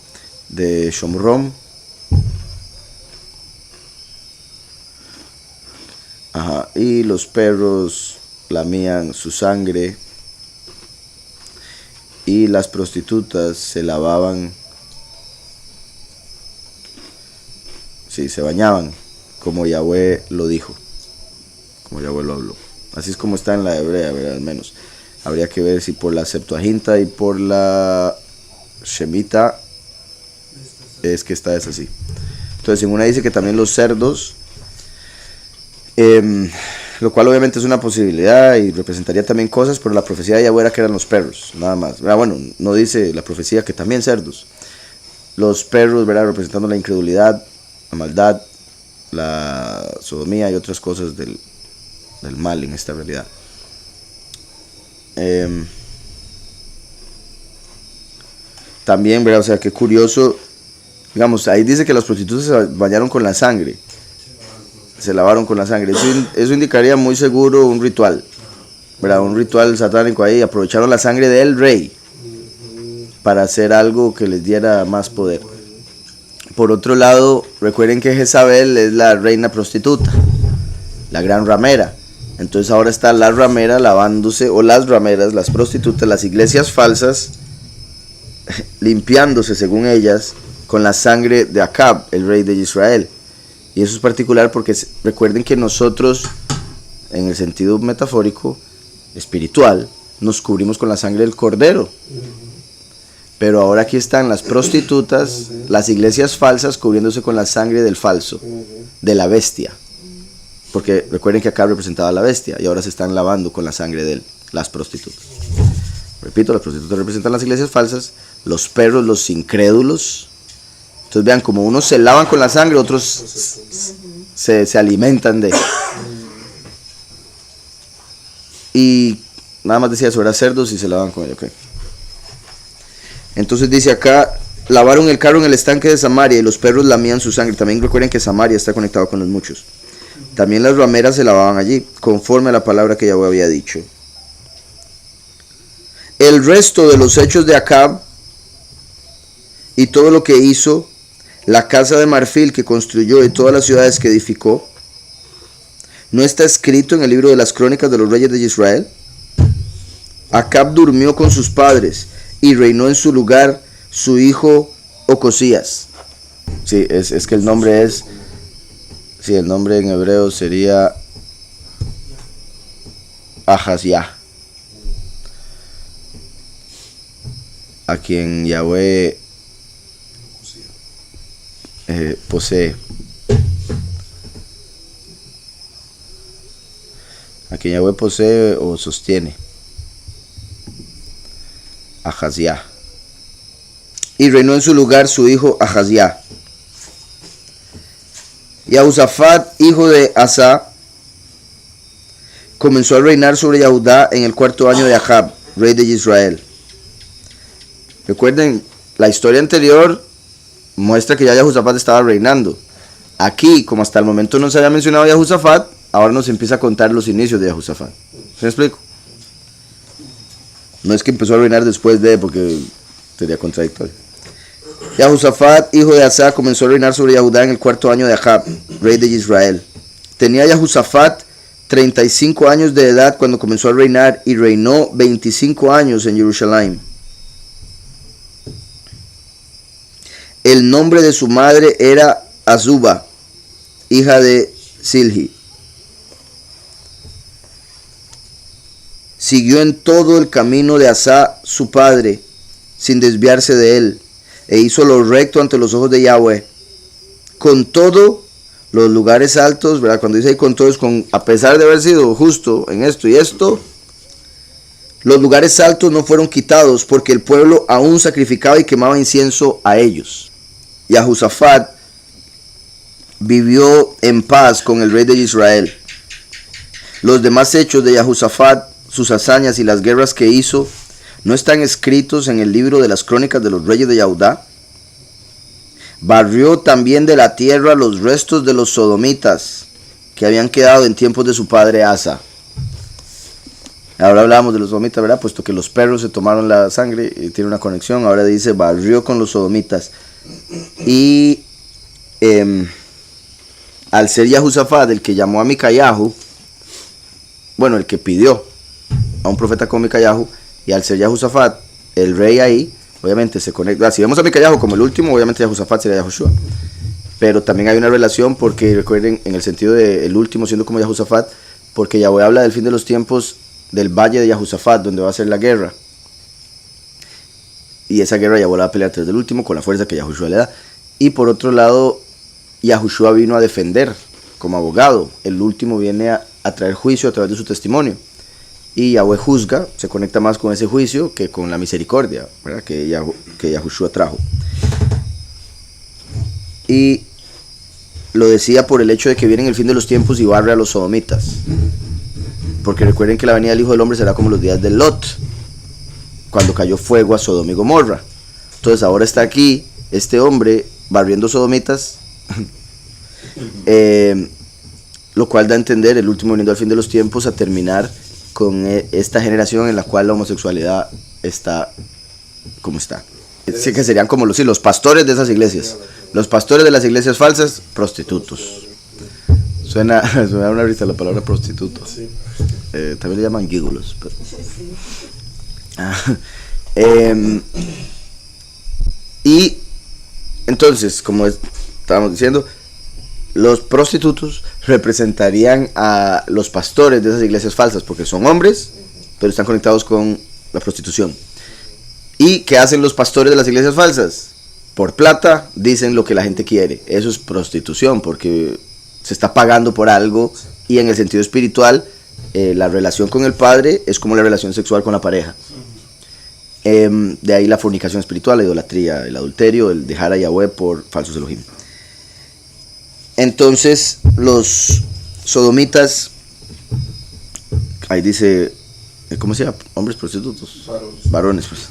de Shomrom. Ajá. Ajá, y los perros lamían su sangre y las prostitutas se lavaban, sí, se bañaban, como Yahweh lo dijo, como Yahweh lo habló. Así es como está en la hebrea, ¿verdad? Al menos. Habría que ver si por la Septuaginta y por la Shemita es que es así. Entonces, en una dice que también los cerdos, lo cual obviamente es una posibilidad y representaría también cosas, pero la profecía de Yahweh era que eran los perros, nada más. Bueno, no dice la profecía que también cerdos. Los perros, ¿verdad? Representando la incredulidad, la maldad, la sodomía y otras cosas del mal en esta realidad. También, ¿verdad? O sea, qué curioso. Digamos, ahí dice que las prostitutas se bañaron con la sangre. Se lavaron con la sangre. Eso indicaría muy seguro un ritual, ¿verdad? Un ritual satánico ahí. Aprovecharon la sangre del rey para hacer algo que les diera más poder. Por otro lado, recuerden que Jezabel es la reina prostituta, la gran ramera. Entonces ahora está la ramera lavándose, o las rameras, las prostitutas, las iglesias falsas, limpiándose según ellas con la sangre de Acab, el rey de Israel. Y eso es particular porque recuerden que nosotros, en el sentido metafórico, espiritual, nos cubrimos con la sangre del cordero. Pero ahora aquí están las prostitutas, las iglesias falsas cubriéndose con la sangre del falso, de la bestia. Porque recuerden que Acab representaba a la bestia y ahora se están lavando con la sangre de él, las prostitutas. Repito, las prostitutas representan las iglesias falsas, los perros, los incrédulos. Entonces vean, como unos se lavan con la sangre, otros se alimentan de. Y nada más decía eso, era cerdos y se lavan con ellos. Okay. Entonces dice acá, lavaron el carro en el estanque de Samaria y los perros lamían su sangre. También recuerden que Samaria está conectado con los muchos. También las rameras se lavaban allí, conforme a la palabra que Yahweh había dicho. El resto de los hechos de Acab y todo lo que hizo, la casa de marfil que construyó y todas las ciudades que edificó, ¿no está escrito en el libro de las crónicas de los reyes de Israel? Acab durmió con sus padres y reinó en su lugar su hijo Ocosías. Sí, es que el nombre es... Sí, el nombre en hebreo sería Ahaziah, a quien Yahweh posee. A quien Yahweh posee o sostiene. Ahaziah. Y reinó en su lugar su hijo Ahaziah. Y Josafat, hijo de Asa, comenzó a reinar sobre Yehudá en el 4º año de Acab, rey de Israel. Recuerden, la historia anterior muestra que ya Josafat estaba reinando. Aquí, como hasta el momento no se había mencionado a Josafat, ahora nos empieza a contar los inicios de Josafat. ¿Se me explico? No es que empezó a reinar después de, porque sería contradictorio. Josafat, hijo de Asa, comenzó a reinar sobre Yehudá en el 4º año de Acab, rey de Israel. Tenía Josafat 35 años de edad cuando comenzó a reinar y reinó 25 años en Jerusalén. El nombre de su madre era Azuba, hija de Silhi. Siguió en todo el camino de Asa, su padre, sin desviarse de él, e hizo lo recto ante los ojos de Yahweh. Con todo, los lugares altos, ¿verdad? Cuando dice ahí con todo, es con, a pesar de haber sido justo en esto y esto, los lugares altos no fueron quitados, porque el pueblo aún sacrificaba y quemaba incienso a ellos. Y Josafat vivió en paz con el rey de Israel. Los demás hechos de Josafat, sus hazañas y las guerras que hizo, ¿no están escritos en el libro de las crónicas de los reyes de Yehudá? Barrió también de la tierra los restos de los sodomitas que habían quedado en tiempos de su padre Asa. Ahora hablamos de los sodomitas, ¿verdad? Puesto que los perros se tomaron la sangre y tiene una conexión. Ahora dice barrió con los sodomitas. Y al ser Josafat el que llamó a Micayahu, bueno, el que pidió a un profeta como Micayahu, y al ser Yahusafat, el rey ahí, obviamente se conecta. Si vemos a Micayahu como el último, obviamente Yahusafat sería Yahushua. Pero también hay una relación porque, recuerden, en el sentido de el último siendo como Yahusafat, porque Yahweh habla del fin de los tiempos del valle de Yahusafat, donde va a ser la guerra. Y esa guerra Yahweh la va a pelear tras del último con la fuerza que Yahushua le da. Y por otro lado, Yahushua vino a defender como abogado. El último viene a traer juicio a través de su testimonio. Y Yahweh juzga, se conecta más con ese juicio que con la misericordia, ¿verdad? Que Yahushua trajo. Y lo decía por el hecho de que viene el fin de los tiempos y barre a los sodomitas. Porque recuerden que la venida del Hijo del Hombre será como los días de Lot, cuando cayó fuego a Sodoma y Gomorra. Entonces ahora está aquí este hombre barriendo sodomitas, lo cual da a entender el último viniendo al fin de los tiempos a terminar con esta generación en la cual la homosexualidad está como está. Sí, que serían como los pastores de esas iglesias. Los pastores de las iglesias falsas, prostitutos. Suena una risa la palabra prostituto. También le llaman gígolos. Y entonces, como estábamos diciendo, los prostitutos representarían a los pastores de esas iglesias falsas, porque son hombres, pero están conectados con la prostitución. ¿Y qué hacen los pastores de las iglesias falsas? Por plata dicen lo que la gente quiere. Eso es prostitución, porque se está pagando por algo, y en el sentido espiritual, la relación con el Padre es como la relación sexual con la pareja. De ahí la fornicación espiritual, la idolatría, el adulterio, el dejar a Yahweh por falsos Elohim. Entonces los sodomitas, ahí dice, ¿cómo se llama? Hombres prostitutos, varones pues.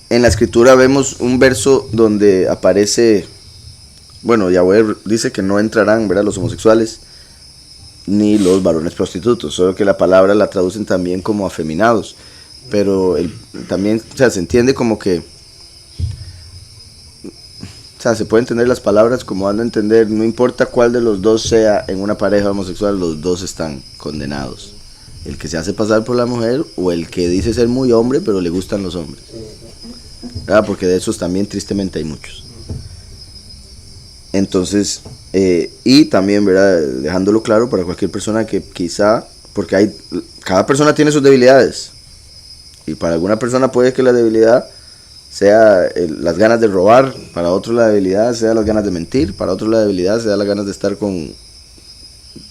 En la escritura vemos un verso donde aparece, bueno, Yahweh dice que no entrarán, ¿verdad?, los homosexuales ni los varones prostitutos, solo que la palabra la traducen también como afeminados, pero también, o sea, se entiende como que, o sea, se puede entender las palabras como dando a entender, no importa cuál de los dos sea en una pareja homosexual, los dos están condenados. El que se hace pasar por la mujer o el que dice ser muy hombre pero le gustan los hombres, ¿verdad? Porque de esos también tristemente hay muchos. Entonces, y también, ¿verdad?, dejándolo claro para cualquier persona que quizá, porque cada persona tiene sus debilidades, y para alguna persona puede que la debilidad sea las ganas de robar, para otro la debilidad sea las ganas de mentir, para otro la debilidad sea las ganas de estar con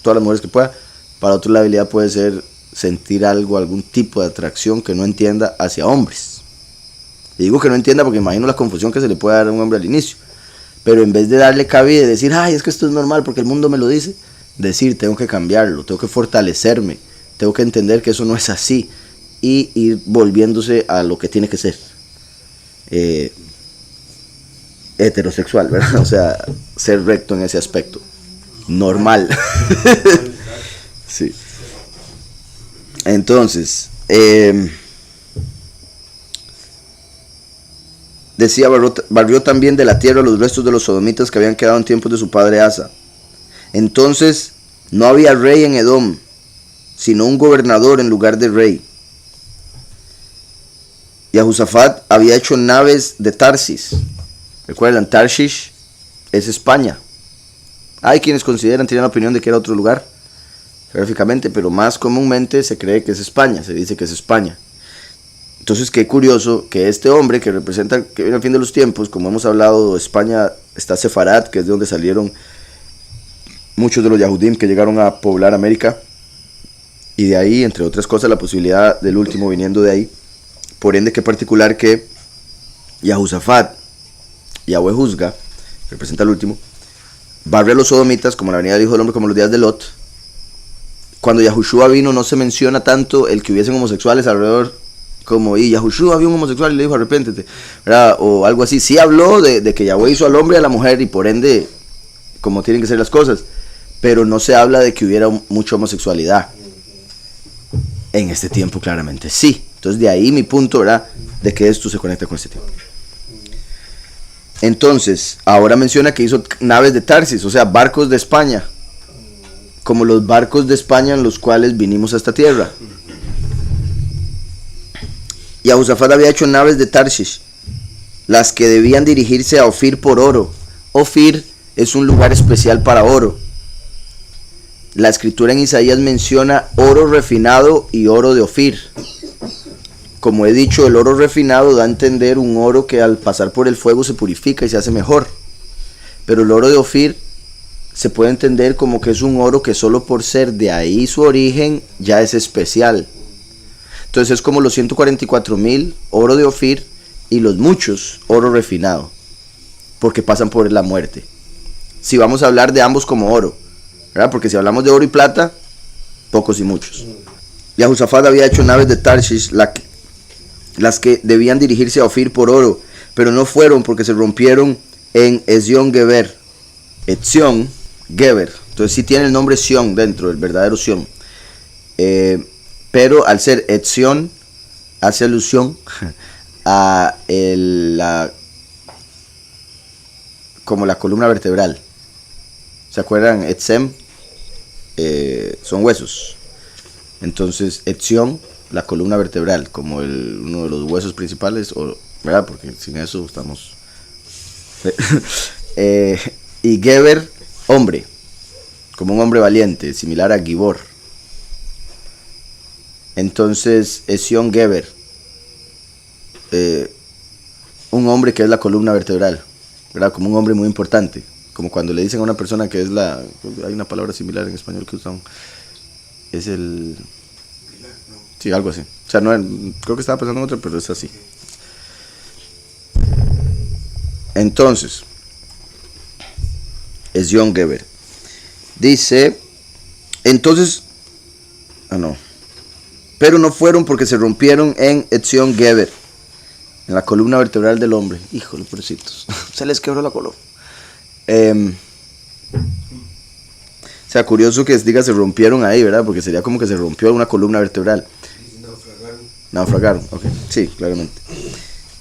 todas las mujeres que pueda, para otro la debilidad puede ser sentir algún tipo de atracción que no entienda hacia hombres. Y digo que no entienda porque imagino la confusión que se le puede dar a un hombre al inicio, pero en vez de darle cabida y decir, ay, es que esto es normal porque el mundo me lo dice, decir, tengo que cambiarlo, tengo que fortalecerme, tengo que entender que eso no es así, y ir volviéndose a lo que tiene que ser. Heterosexual, ¿verdad? O sea, ser recto en ese aspecto. Normal. Sí. Entonces, decía, barrió también de la tierra los restos de los sodomitas que habían quedado en tiempos de su padre Asa. Entonces, no había rey en Edom, sino un gobernador en lugar de rey. Yahusafat había hecho naves de Tarsis. Recuerdan, Tarshish es España. Hay quienes tienen la opinión de que era otro lugar, geográficamente, pero más comúnmente se cree que es España, se dice que es España. Entonces, qué curioso que este hombre que representa, que viene al fin de los tiempos, como hemos hablado, España está Sefarad, que es de donde salieron muchos de los Yahudim que llegaron a poblar América, y de ahí, entre otras cosas, la posibilidad del último viniendo de ahí. Por ende, qué particular que Yahusafat, Yahweh juzga, representa el último, barre a los sodomitas como la venida del Hijo del Hombre, como los días de Lot. Cuando Yahushua vino no se menciona tanto el que hubiesen homosexuales alrededor, como, y Yahushua había un homosexual y le dijo arrepéntete, ¿verdad?, o algo así. Sí habló de que Yahweh hizo al hombre y a la mujer, y por ende, como tienen que ser las cosas, pero no se habla de que hubiera mucha homosexualidad. En este tiempo claramente sí. Entonces de ahí mi punto, ¿verdad?, de que esto se conecta con este tiempo. Entonces, ahora menciona que hizo naves de Tarsis, o sea, barcos de España, como los barcos de España en los cuales vinimos a esta tierra. Y Josafat había hecho naves de Tarshish, las que debían dirigirse a Ofir por oro. Ofir es un lugar especial para oro. La escritura en Isaías menciona oro refinado y oro de Ofir. Como he dicho, el oro refinado da a entender un oro que al pasar por el fuego se purifica y se hace mejor. Pero el oro de Ofir se puede entender como que es un oro que solo por ser de ahí su origen ya es especial. Entonces es como los 144,000 oro de Ofir y los muchos oro refinado, porque pasan por la muerte. Si vamos a hablar de ambos como oro, ¿verdad? Porque si hablamos de oro y plata, pocos y muchos. Y Josafat había hecho naves de Tarshish, las que debían dirigirse a Ofir por oro, pero no fueron porque se rompieron en Ezion Geber. Etzion Geber. Entonces sí tiene el nombre Sion dentro, el verdadero Sion. Pero al ser Etzion, hace alusión a como la columna vertebral. ¿Se acuerdan? Etzem son huesos. Entonces Etzion, la columna vertebral, como uno de los huesos principales, ¿verdad? Porque sin eso estamos... y Geber, hombre, como un hombre valiente, similar a Gibor. Entonces Ezion Geber, un hombre que es la columna vertebral, ¿verdad? Como un hombre muy importante, como cuando le dicen a una persona que es hay una palabra similar en español que usan, es el... Sí, algo así. O sea, no, creo que estaba pensando en otra, pero es así. Entonces, Ezion Geber dice, entonces, pero no fueron porque se rompieron en Ezion Geber, en la columna vertebral del hombre. Híjole, pobrecitos, se les quebró la columna. O sea, curioso que diga se rompieron ahí, ¿verdad? Porque sería como que se rompió una columna vertebral. Naufragaron, ok, sí, claramente.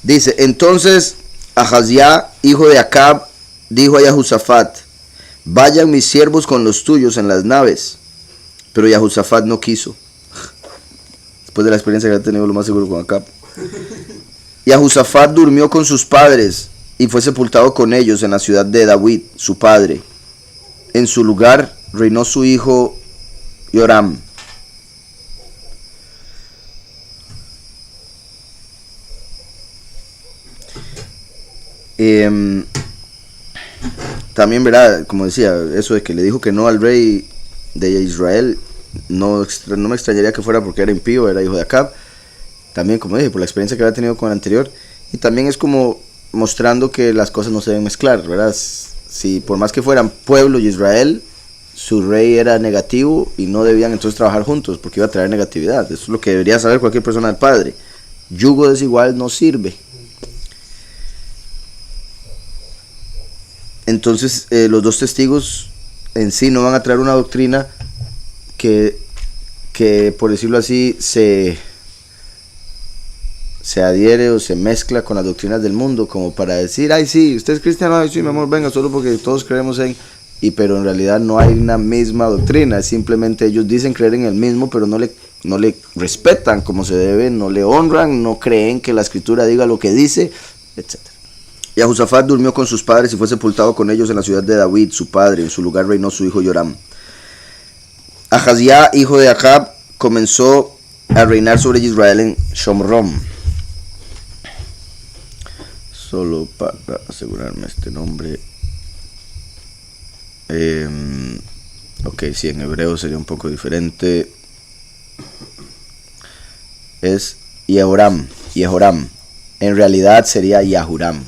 Dice, entonces Ahazía, hijo de Acab, dijo a Jehosafat, vayan mis siervos con los tuyos en las naves. Pero Jehosafat no quiso. Después de la experiencia que ha tenido, lo más seguro, con Acab. Jehosafat durmió con sus padres y fue sepultado con ellos en la ciudad de David, su padre. En su lugar reinó su hijo Joram. También, ¿verdad? Como decía, eso de que le dijo que no al rey de Israel, no me extrañaría que fuera porque era impío, era hijo de Acab. También, como dije, por la experiencia que había tenido con el anterior. Y también es como mostrando que las cosas no se deben mezclar, ¿verdad? Si por más que fueran pueblo y Israel, su rey era negativo y no debían entonces trabajar juntos porque iba a traer negatividad. Eso es lo que debería saber cualquier persona del Padre. Yugo desigual no sirve. Entonces los dos testigos en sí no van a traer una doctrina que por decirlo así, se adhiere o se mezcla con las doctrinas del mundo, como para decir, ay sí, usted es cristiano, ay sí, mi amor, venga, solo porque todos creemos en... pero en realidad no hay una misma doctrina, simplemente ellos dicen creer en el mismo, pero no le respetan como se debe, no le honran, no creen que la escritura diga lo que dice, etc. Y Jehosafat durmió con sus padres y fue sepultado con ellos en la ciudad de David, su padre. En su lugar reinó su hijo Joram. Ahazía, hijo de Acab, comenzó a reinar sobre Israel en Shomrom. Solo para asegurarme este nombre. Ok, sí, en hebreo sería un poco diferente. Es Yehoram. En realidad sería Yahuram.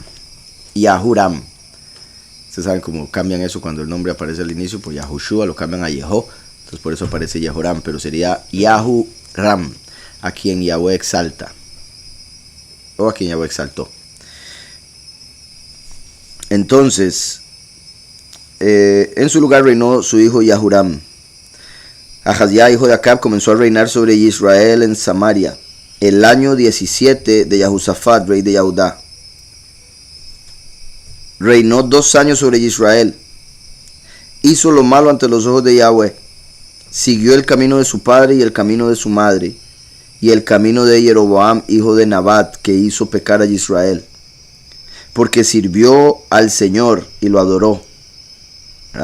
Ustedes saben cómo cambian eso cuando el nombre aparece al inicio, por Yahushua lo cambian a Yehó, entonces por eso aparece Yehoram, pero sería Yahuram, a quien Yahweh exalta, o a quien Yahweh exaltó. Entonces, en su lugar reinó su hijo Yahuram. Ahazía, hijo de Acab, comenzó a reinar sobre Israel en Samaria, el año 17 de Jehosafat, rey de Yahudá. Reinó 2 años sobre Israel. Hizo lo malo ante los ojos de Yahweh siguió el camino de su padre y el camino de su madre, y el camino de Jeroboam, hijo de Nabat, que hizo pecar a Israel, porque sirvió al Señor y lo adoró.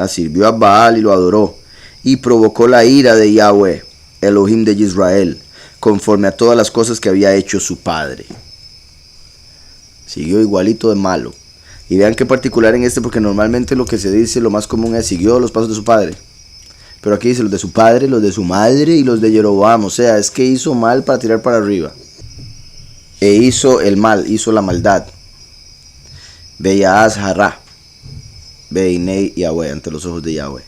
Sirvió a Baal y lo adoró, y provocó la ira de Yahweh, Elohim de Israel, conforme a todas las cosas que había hecho su padre. Siguió igualito de malo. Y vean qué particular en este, porque normalmente lo que se dice, lo más común es siguió los pasos de su padre. Pero aquí dice los de su padre, los de su madre y los de Jeroboam. O sea, es que hizo mal para tirar para arriba. E hizo el mal, hizo la maldad. Veías Hará. Beinei Yahweh, ante los ojos de Yahweh.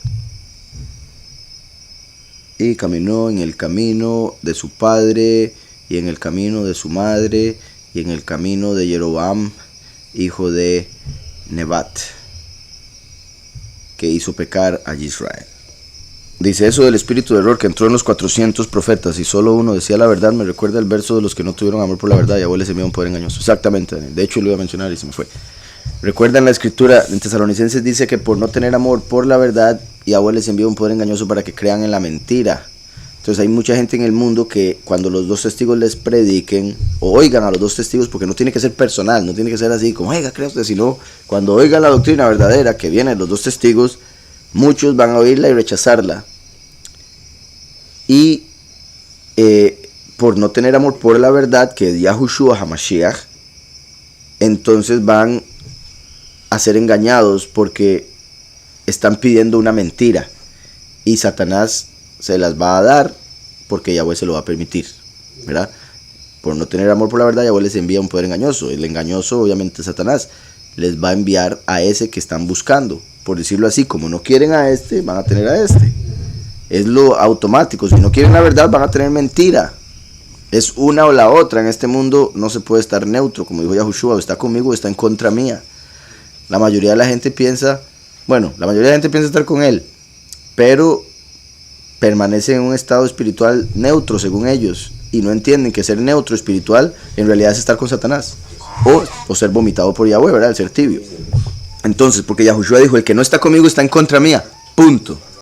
Y caminó en el camino de su padre, y en el camino de su madre, y en el camino de Jeroboam, hijo de Nebat, que hizo pecar a Israel. Dice eso del espíritu de error que entró en los 400 profetas y solo uno decía la verdad. Me recuerda el verso de los que no tuvieron amor por la verdad, Yahweh les envió un poder engañoso. Exactamente, de hecho lo iba a mencionar y se me fue. Recuerdan la escritura en Tesalonicenses, dice que por no tener amor por la verdad, Yahweh les envió un poder engañoso para que crean en la mentira. Entonces hay mucha gente en el mundo que cuando los dos testigos les prediquen, o oigan a los dos testigos, porque no tiene que ser personal, no tiene que ser así como, oiga, crea usted, sino cuando oigan la doctrina verdadera que viene de los dos testigos, muchos van a oírla y rechazarla. Y por no tener amor por la verdad, que es Yahushua HaMashiach, entonces van a ser engañados porque están pidiendo una mentira. Y Satanás se las va a dar porque Yahweh se lo va a permitir, ¿verdad? Por no tener amor por la verdad, Yahweh les envía un poder engañoso. El engañoso, obviamente, Satanás les va a enviar a ese que están buscando. Por decirlo así, como no quieren a este, van a tener a este. Es lo automático. Si no quieren la verdad, van a tener mentira. Es una o la otra. En este mundo no se puede estar neutro. Como dijo Yahushua, o está conmigo o está en contra mía. La mayoría de la gente piensa, estar con él, pero permanece en un estado espiritual neutro según ellos, y no entienden que ser neutro espiritual en realidad es estar con Satanás, o ser vomitado por Yahweh, ¿verdad? El ser tibio. Entonces, porque Yahushua dijo, el que no está conmigo está en contra mía, punto.